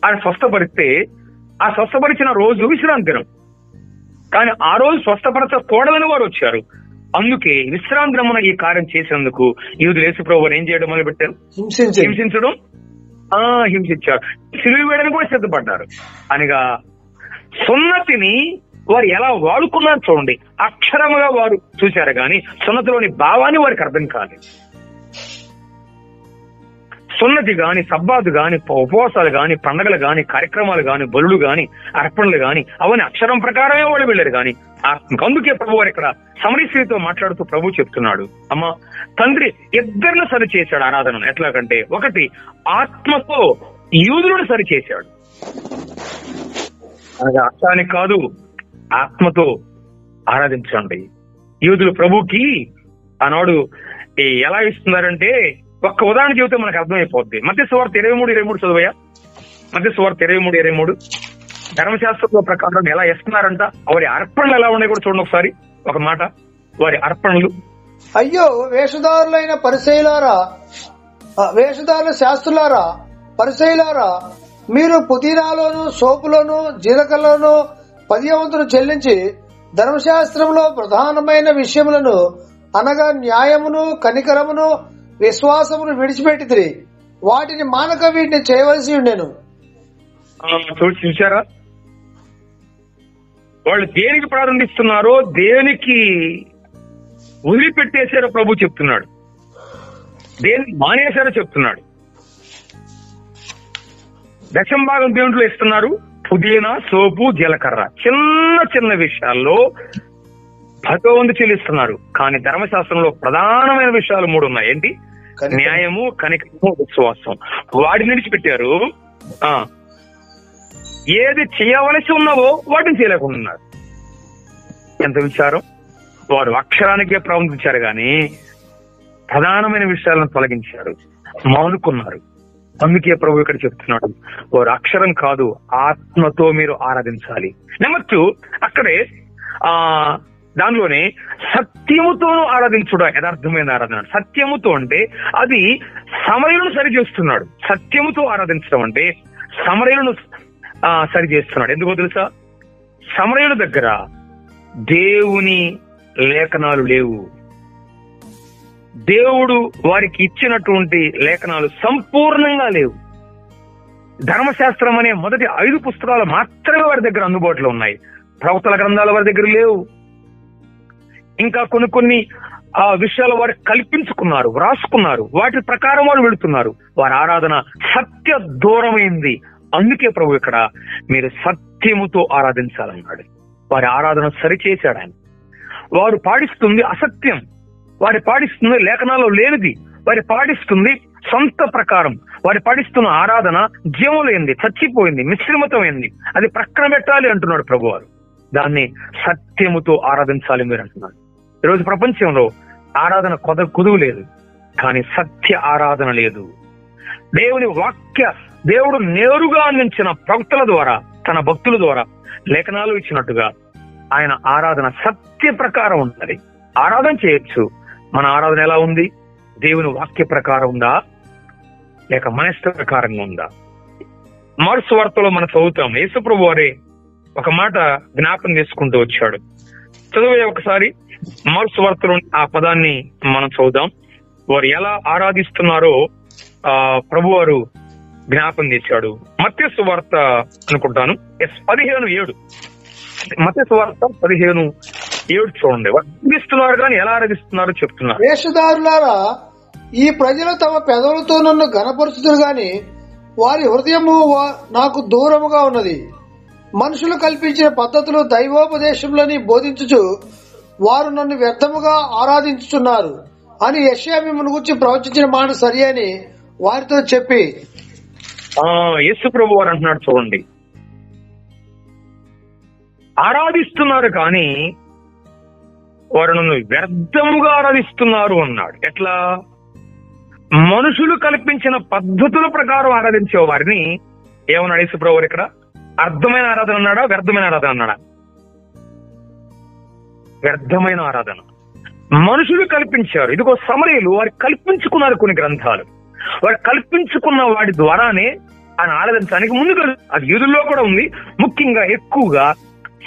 ఆయన స్వస్థపరిస్తే ఆ స్వస్థపరిచిన రోజు విశ్రాంతి దినం. కానీ ఆ రోజు స్వస్థపరచకూడదని వారు వచ్చారు. అందుకే విశ్రాంతి దినమున ఈ కార్యం చేసేందుకు యూదులు యేసుప్రభు వారు ఏం చేయడం మొదలు పెట్టారు? హింసించడం. హింసించారు. సిలువ వేయడానికి కూడా సిద్ధపడ్డారు. అనగా సున్నతిని వారు ఎలా వాడుకున్నారు చూడండి. అక్షరముగా వారు చూశారు కానీ సున్నతిలోని భావాన్ని వారికి అర్థం కాలేదు. సున్నతి గాని, సబ్బాతు గాని, ఉపవాసాలు గాని, పండగలు గాని, కార్యక్రమాలు గాని, బలులు గాని, అర్పణలు గాని అవన్నీ అక్షరం ప్రకారమే వాళ్ళు వెళ్ళారు కానీ అందుకే ప్రభు వారు ఇక్కడ సమరీ స్త్రీతో మాట్లాడుతూ ప్రభు చెప్తున్నాడు, అమ్మా తండ్రి ఇద్దరిని సరి చేశాడు ఆరాధనను. ఎట్లాగంటే ఒకటి ఆత్మతో యూదులను సరి చేశాడు. అనగా అర్థానికి కాదు, ఆత్మతో ఆరాధించండి. యూదులు ప్రభుకి ఆనాడు ఎలా ఇస్తున్నారంటే ఒక్క ఉదాహరణ చెబితే మనకు అర్థమైపోద్ది. మత్తయి సువార్త 23:23 చదువయ్యా. మత్తయి సువార్త 23:23 ధర్మశాస్త్రంలో ప్రకారం ఎలా ఇస్తున్నారంట. వారి అర్పణలు ఎలా ఉన్నాయి కూడా చూడండి ఒకసారి. ఒక మాట, వారి అర్పణలు అయ్యో వేషధారులైన పరిసయ్యులారా, వేషధారుల శాస్త్రులారా, పరిసయ్యులారా, మీరు పుదీనాలోను సోపులోను జీలకర్రలోను 10వ వంతును చెల్లించి ధర్మశాస్త్రంలో ప్రధానమైన విషయములను అనగా న్యాయమును, కనికరమును, విశ్వాసమును విడిచిపెట్టితిరి. వాటిని మానక వీటిని చేయవలసి ఉండెను. చూసారా, వాళ్ళు దేనికి ప్రారంభిస్తున్నారో దేనికి వదిలిపెట్టేశారో ప్రభు చెప్తున్నాడు, దేనికి మానేశారో చెప్తున్నాడు. దశంభాగం దేవుంట్లో ఇస్తున్నారు, పుదీనా, సోపు, జీలకర్ర, చిన్న చిన్న విషయాల్లో భగవంతు చెల్లిస్తున్నారు. కానీ ధర్మశాస్త్రంలో ప్రధానమైన విషయాలు 3 ఉన్నాయి. ఏంటి? న్యాయము, కనికరము, విశ్వాసం. వాటిని విడిచిపెట్టారు. ఏది చేయవలసి ఉన్నావో వాటిని చేయలేకుండా ఉన్నారు. ఎంత విచారం! వారు అక్షరానికే ప్రాముఖ్యించారు గాని ప్రధానమైన విషయాలను తొలగించారు, మానుకున్నారు. అందుకే ప్రభు ఇక్కడ చెప్తున్నాడు, వారు అక్షరం కాదు ఆత్మతో మీరు ఆరాధించాలి. నెంబర్ 2 అక్కడే దానిలోనే సత్యముతోనూ ఆరాధించుట యథార్థమైన ఆరాధన. సత్యముతో అంటే అది సమరయులను సరిచేస్తున్నాడు. సత్యముతో ఆరాధించడం అంటే సమరయులను సరిచేస్తున్నాడు. ఎందుకో తెలుసా? సమరయుల దగ్గర దేవుని లేఖనాలు లేవు. దేవుడు వారికి ఇచ్చినటువంటి లేఖనాలు సంపూర్ణంగా లేవు. ధర్మశాస్త్రం అనే మొదటి 5 పుస్తకాలు మాత్రమే వారి దగ్గర అందుబాటులో ఉన్నాయి. ప్రవక్తల గ్రంథాలు వారి దగ్గర లేవు. ఇంకా కొన్ని విషయాలు వారు కల్పించుకున్నారు, వ్రాసుకున్నారు. వాటి ప్రకారం వారు వెళుతున్నారు. వారి ఆరాధన సత్య దూరమైంది. అందుకే ప్రభు ఇక్కడ మీరు సత్యముతో ఆరాధించాలన్నాడు. వారి ఆరాధన సరిచేశాడు ఆయన. వారు పాడిస్తుంది అసత్యం, వారి పాడిస్తుంది లేఖనాల్లో లేనిది, వారి పాడిస్తుంది సొంత ప్రకారం. వారి పాడిస్తున్న ఆరాధన జీవం లేనిది, చచ్చిపోయింది, మిశ్రమతమైంది. అది ప్రక్కన పెట్టాలి అంటున్నాడు ప్రభు వారు. దాన్ని సత్యముతో ఆరాధించాలి మీరు అంటున్నాడు. ఈరోజు ప్రపంచంలో ఆరాధన కుదువు లేదు, కానీ సత్య ఆరాధన లేదు. దేవుని వాక్య దేవుడు నేరుగా అందించిన ప్రవక్తల ద్వారా, తన భక్తుల ద్వారా లేఖనాలు ఇచ్చినట్టుగా ఆయన ఆరాధన సత్య ప్రకారం ఉండాలి. ఆరాధన చేయొచ్చు. మన ఆరాధన ఎలా ఉంది? దేవుని వాక్య ప్రకారం ఉందా, లేక మన ఇష్ట ప్రకారంగా ఉందా? మార్క్స్ వార్తలో మనం చదువుతాం, యేసుప్రభు వారే ఒక మాట జ్ఞాపకం చేసుకుంటూ వచ్చాడు. చదువు ఒకసారి మార్క్స్ వార్తలో ఆ పదాన్ని మనం చదువుదాం. వారు ఎలా ఆరాధిస్తున్నారో ప్రభు వారు జ్ఞాపకం చేశాడు. మత్తయి వార్త అనుకుంటాను 15:7. మత్తయి వార్త 15:7 చూడండి. ఆరాధిస్తున్నారు కానీ ఎలా ఆరాధిస్తున్నారో చెప్తున్నారు. వేషధారులారా, ఈ ప్రజలు తమ పెదవులతో నన్ను ఘనపరుచుదురు గాని వారి హృదయము నాకు దూరముగా ఉన్నది. మనుషులు కల్పించిన పద్ధతులు దైవోపదేశములని బోధించుచు వారు నన్ను వ్యర్థముగా ఆరాధించుచున్నారు అని యెషయా మిమ్మును గురించి ప్రవచించిన మాట సరి అని వారితో చెప్పి యేసు ప్రభు వారు అంటున్నాడు, చూడండి, ఆరాధిస్తున్నారు కానీ వారు నన్ను వ్యర్థముగా ఆరాధిస్తున్నారు అన్నాడు. ఎట్లా? మనుషులు కల్పించిన పద్ధతుల ప్రకారం ఆరాధించే వారిని ఏమన్నాడు యేసు ప్రభు వారు ఇక్కడ? అర్థమైన ఆరాధన అన్నాడా, వ్యర్థమైన ఆరాధన అన్నాడా? వ్యర్థమైన ఆరాధన. మనుషులు కల్పించారు. ఇదిగో సమరయులు వారు కల్పించుకున్నారు కొన్ని గ్రంథాలు. వారు కల్పించుకున్న వాటి ద్వారానే ఆయన ఆరాధించడానికి ముందుకు. అది యూదుల్లో కూడా ఉంది, ముఖ్యంగా ఎక్కువగా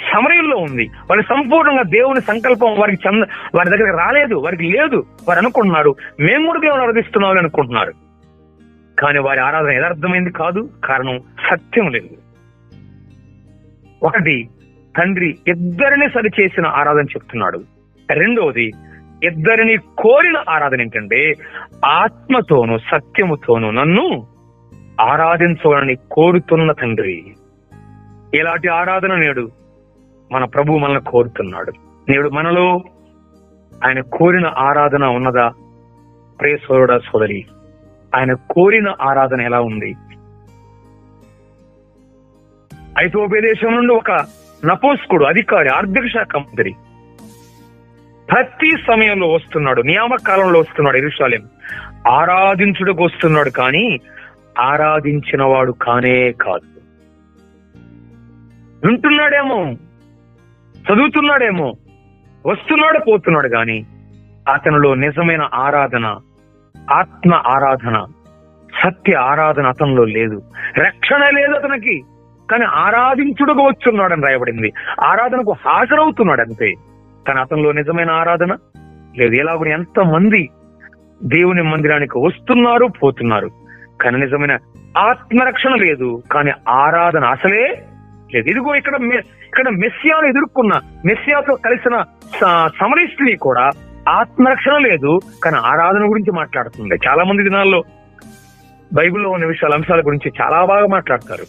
సమరయుల్లో ఉంది. వాళ్ళు సంపూర్ణంగా దేవుని సంకల్పం వారి దగ్గర రాలేదు, వారికి లేదు. వారు అనుకుంటున్నారు మేము కూడా దేవుని ఆరాధిస్తున్నామని అనుకుంటున్నారు. కానీ వారి ఆరాధన యథార్థమైంది కాదు. కారణం సత్యం లేదు. ఒకటి, తండ్రి ఇద్దరిని సరిచేసిన ఆరాధన చెప్తున్నాడు. రెండవది, ఇద్దరిని కోరిన ఆరాధన ఏంటంటే ఆత్మతోనూ సత్యముతోనూ నన్ను ఆరాధించాలని కోరుతున్న తండ్రి. ఇలాంటి ఆరాధన నేడు మన ప్రభు మనల్ని కోరుతున్నాడు. నేడు మనలో ఆయన కోరిన ఆరాధన ఉన్నదా? ప్రియ సోదరుడా, సోదరి, ఆయన కోరిన ఆరాధన ఎలా ఉంది? ఐథియోపియా దేశం నుండి ఒక నపోస్కుడు అధికారి, ఆర్థిక శాఖ మంత్రి ప్రతి సమయంలో వస్తున్నాడు, నియామక కాలంలో వస్తున్నాడు యెరూషలేం. ఆరాధించుటకు వస్తున్నాడు, కానీ ఆరాధించిన వాడు కానే కాదు. వింటున్నాడేమో, చదువుతున్నాడేమో, వస్తున్నాడు పోతున్నాడు, కానీ అతనిలో నిజమైన ఆరాధన, ఆత్మ ఆరాధన, సత్య ఆరాధన అతనిలో లేదు. రక్షణ లేదు అతనికి, కానీ ఆరాధించుడుగా వచ్చున్నాడని రాయబడింది. ఆరాధనకు హాజరవుతున్నాడు అంతే, కానీ అతనిలో నిజమైన ఆరాధన లేదు. ఎలాగో ఎంతమంది దేవుని మందిరానికి వస్తున్నారు, పోతున్నారు, కానీ నిజమైన ఆత్మరక్షణ లేదు, కానీ ఆరాధన అసలే లేదు. ఇదిగో ఇక్కడ మెస్సియాను ఎదుర్కొన్న, మెస్సియాతో కలిసిన సమరీ స్త్రీ కూడా ఆత్మరక్షణ లేదు, కానీ ఆరాధన గురించి మాట్లాడుతుంది. చాలా మంది దినాల్లో బైబిల్లో ఉన్న అంశాల గురించి చాలా బాగా మాట్లాడతారు,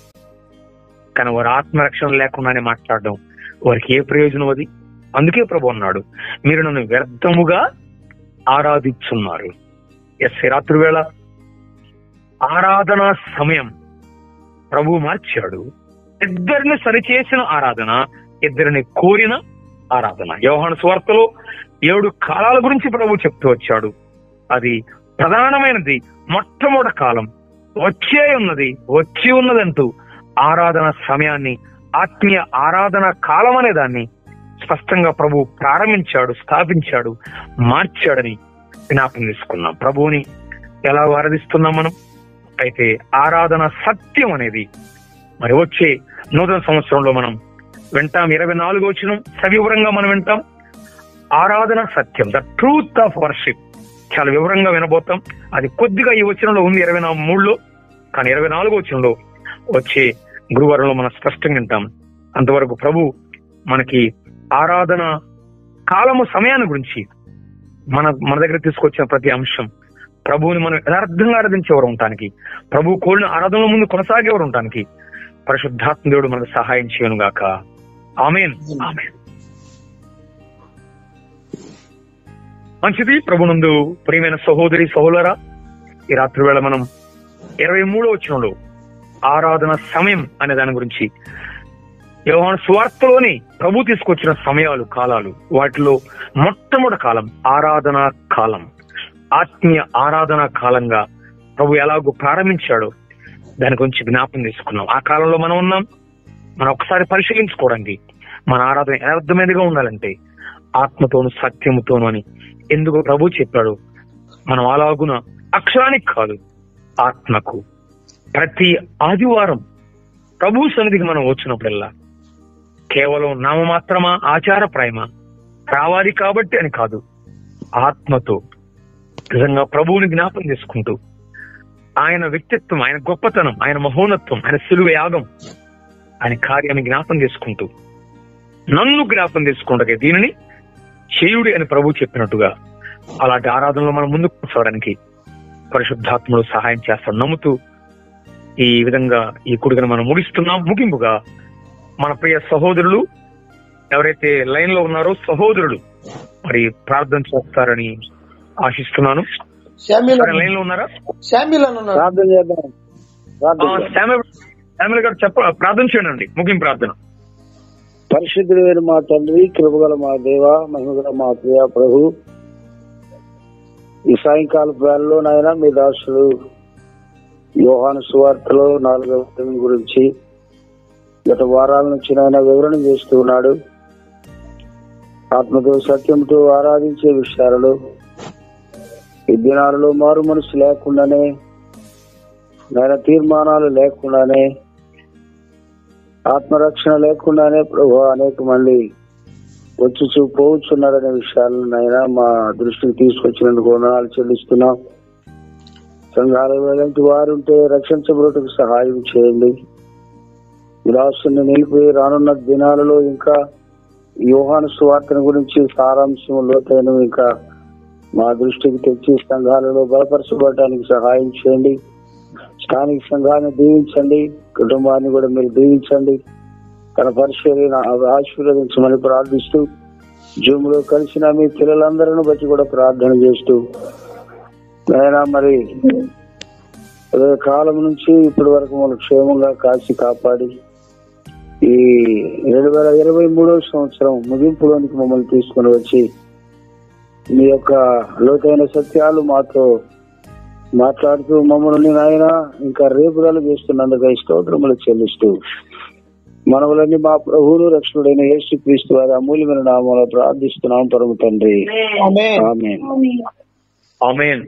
కానీ వారు ఆత్మరక్షణ లేకుండానే మాట్లాడడం వారికి ఏ ప్రయోజనం అది? అందుకే ప్రభు అన్నాడు, మీరు నన్ను వ్యర్థముగా ఆరాధించున్నారు. రాత్రి వేళ ఆరాధన సమయం ప్రభు మార్చాడు. ఇద్దరిని సరిచేసిన ఆరాధన, ఇద్దరిని కోరిన ఆరాధన. యోహాను సువార్తలో 7 కాలాల గురించి ప్రభు చెప్తూ వచ్చాడు. అది ప్రధానమైనది మొట్టమొదటి కాలం, వచ్చి ఉన్నదంటూ ఆరాధన సమయాన్ని, ఆత్మీయ ఆరాధన కాలం అనే దాన్ని స్పష్టంగా ప్రభు ప్రారంభించాడు, స్థాపించాడు, మార్చాడని జ్ఞాపకం తీసుకున్నాం. ప్రభువుని ఎలా ఆరాధిస్తున్నాం మనం? అయితే ఆరాధన సత్యం అనేది మరి వచ్చే నూతన సంవత్సరంలో మనం వింటాం. 24వ వచనం సవివరంగా మనం వింటాం. ఆరాధన సత్యం, ద ట్రూత్ ఆఫ్ వర్షిప్, చాలా వివరంగా వినబోతాం. అది కొద్దిగా ఈ వచనంలో ఉంది 23లో, కానీ 24వ వచనంలో వచ్చే గురువారంలో మనం స్పష్టంగా వింటాం. అంతవరకు ప్రభు మనకి ఆరాధన కాలము సమయాన్ని గురించి మన దగ్గర తీసుకొచ్చిన ప్రతి అంశం, ప్రభువుని మనం యథార్థంగా ఆరాధించేవారు ఉండటానికి, ప్రభు కోరిన ఆరాధనల ముందు కొనసాగేవారు ఉండటానికి పరిశుద్ధాత్మ దేవుడు మనకు సహాయం చేయను గాక. ఆమేన్. ఆమేన్. మంచిది. ప్రభునందు ప్రియమైన సహోదరి సహోదరా, ఈ రాత్రి వేళ మనం 23వ వచనంలో ఆరాధన సమయం అనే దాని గురించి, యోహాను సువార్తలోని ప్రభు తీసుకొచ్చిన సమయాలు, కాలాలు, వాటిలో మొట్టమొదటి కాలం ఆరాధన కాలం, ఆత్మీయ ఆరాధన కాలంగా ప్రభు ఎలాగో ప్రారంభించాడో దాని గురించి జ్ఞాపకం తీసుకున్నాం. ఆ కాలంలో మనం ఉన్నాం. మనం ఒకసారి పరిశీలించుకోవడానికి, మన ఆరాధన యథార్థమైనదిగా ఉండాలంటే ఆత్మతోను సత్యముతోను అని ఎందుకు ప్రభు చెప్పాడు. మనం అలాగున అక్షరానికి కాదు, ఆత్మకు ప్రతి ఆదివారం ప్రభు సన్నిధికి మనం వచ్చినప్పుడల్లా కేవలం నామమాత్రమా, ఆచారప్రాయమా, రావాలి కాబట్టి అని కాదు, ఆత్మతో నిజంగా ప్రభువుని జ్ఞాపకం చేసుకుంటూ ఆయన వ్యక్తిత్వం, ఆయన గొప్పతనం, ఆయన మహోన్నత్వం, ఆయన సిలువ యాగం, ఆయన కార్యాన్ని జ్ఞాపకం చేసుకుంటూ నన్ను జ్ఞాపకం చేసుకుంటే దీనిని చేయుడి అని ప్రభు చెప్పినట్టుగా అలాంటి ఆరాధనలో మనం ముందుకు కూర్చోవడానికి పరిశుద్ధాత్ముడు సహాయం చేస్తాడు నమ్ముతూ ఈ విధంగా ఈ కూడికను మనం ముగిస్తున్నాం. ముగింపుగా మన ప్రియ సహోదరులు ఎవరైతే లైన్ లో ఉన్నారో సహోదరులు మరి ప్రార్థన చేస్తారని ఆశిస్తున్నాను. లైన్ లో ఉన్నారా? శామ్యుల్ గారు ప్రార్థన చేయండి. ముగింపు ప్రార్థన. పరిశుద్ధుడైన మా తండ్రి, కృపగల మా దేవ, మహిమగల మా ప్రియ ప్రభు, ఈ సాయంకాల వేళలో నాయన మీ దాసుడు యోహాను సువార్తలో 4వ అధ్యాయం గురించి గత వారాల నుంచి నాయన వివరణ చేస్తూ ఉన్నాడు. ఆత్మతో సత్యంతో ఆరాధించే విషయాలలో ఈ దినాలలో మారు మనసు లేకుండానే, నాయన తీర్మానాలు లేకుండానే, ఆత్మరక్షణ లేకుండానే ప్రభు అనేక మంది వచ్చి పోవచ్చున్నారనే విషయాలను నాయన మా దృష్టికి తీసుకొచ్చినందుకు వందనాలు చెల్లిస్తున్నాం. సంఘాలు ఎలాంటి వారు ఉంటే రక్షించబడుటకు సహాయం చేయండి. విలాసుని నిలిపి రానున్న దినాలలో ఇంకా యోహాను సువార్తను గురించి సారాంశం లోతైన ఇంకా మా దృష్టికి తెచ్చి సంఘాలలో బలపరచబడటానికి సహాయం చేయండి. స్థానిక సంఘాన్ని దీవించండి, కుటుంబాన్ని కూడా మీరు దీవించండి, తన పరిశీలన ఆశీర్వదించమని ప్రార్థిస్తూ జూమ్ లో కలిసిన మీ పిల్లలందరిని బట్టి కూడా ప్రార్థన చేస్తూ అయినా మరి కాలం నుంచి ఇప్పటి వరకు మనం క్షేమంగా కాచి కాపాడి ఈ 2023వ సంవత్సరం ముగింపులోనికి మమ్మల్ని తీసుకుని వచ్చి మీ యొక్క లోతైన సత్యాలు మాతో మాట్లాడుతూ మమ్మల్ని నాయన ఇంకా రేపుదలు చేస్తున్నందుకు స్తోత్రములు చెల్లిస్తూ మనవులన్నీ మా ప్రభువును రక్షకుడైన యేసుక్రీస్తు వారి అమూల్యమైన నామంలో ప్రార్థిస్తున్నాం పరమ తండ్రి. ఆమేన్. ఆమేన్.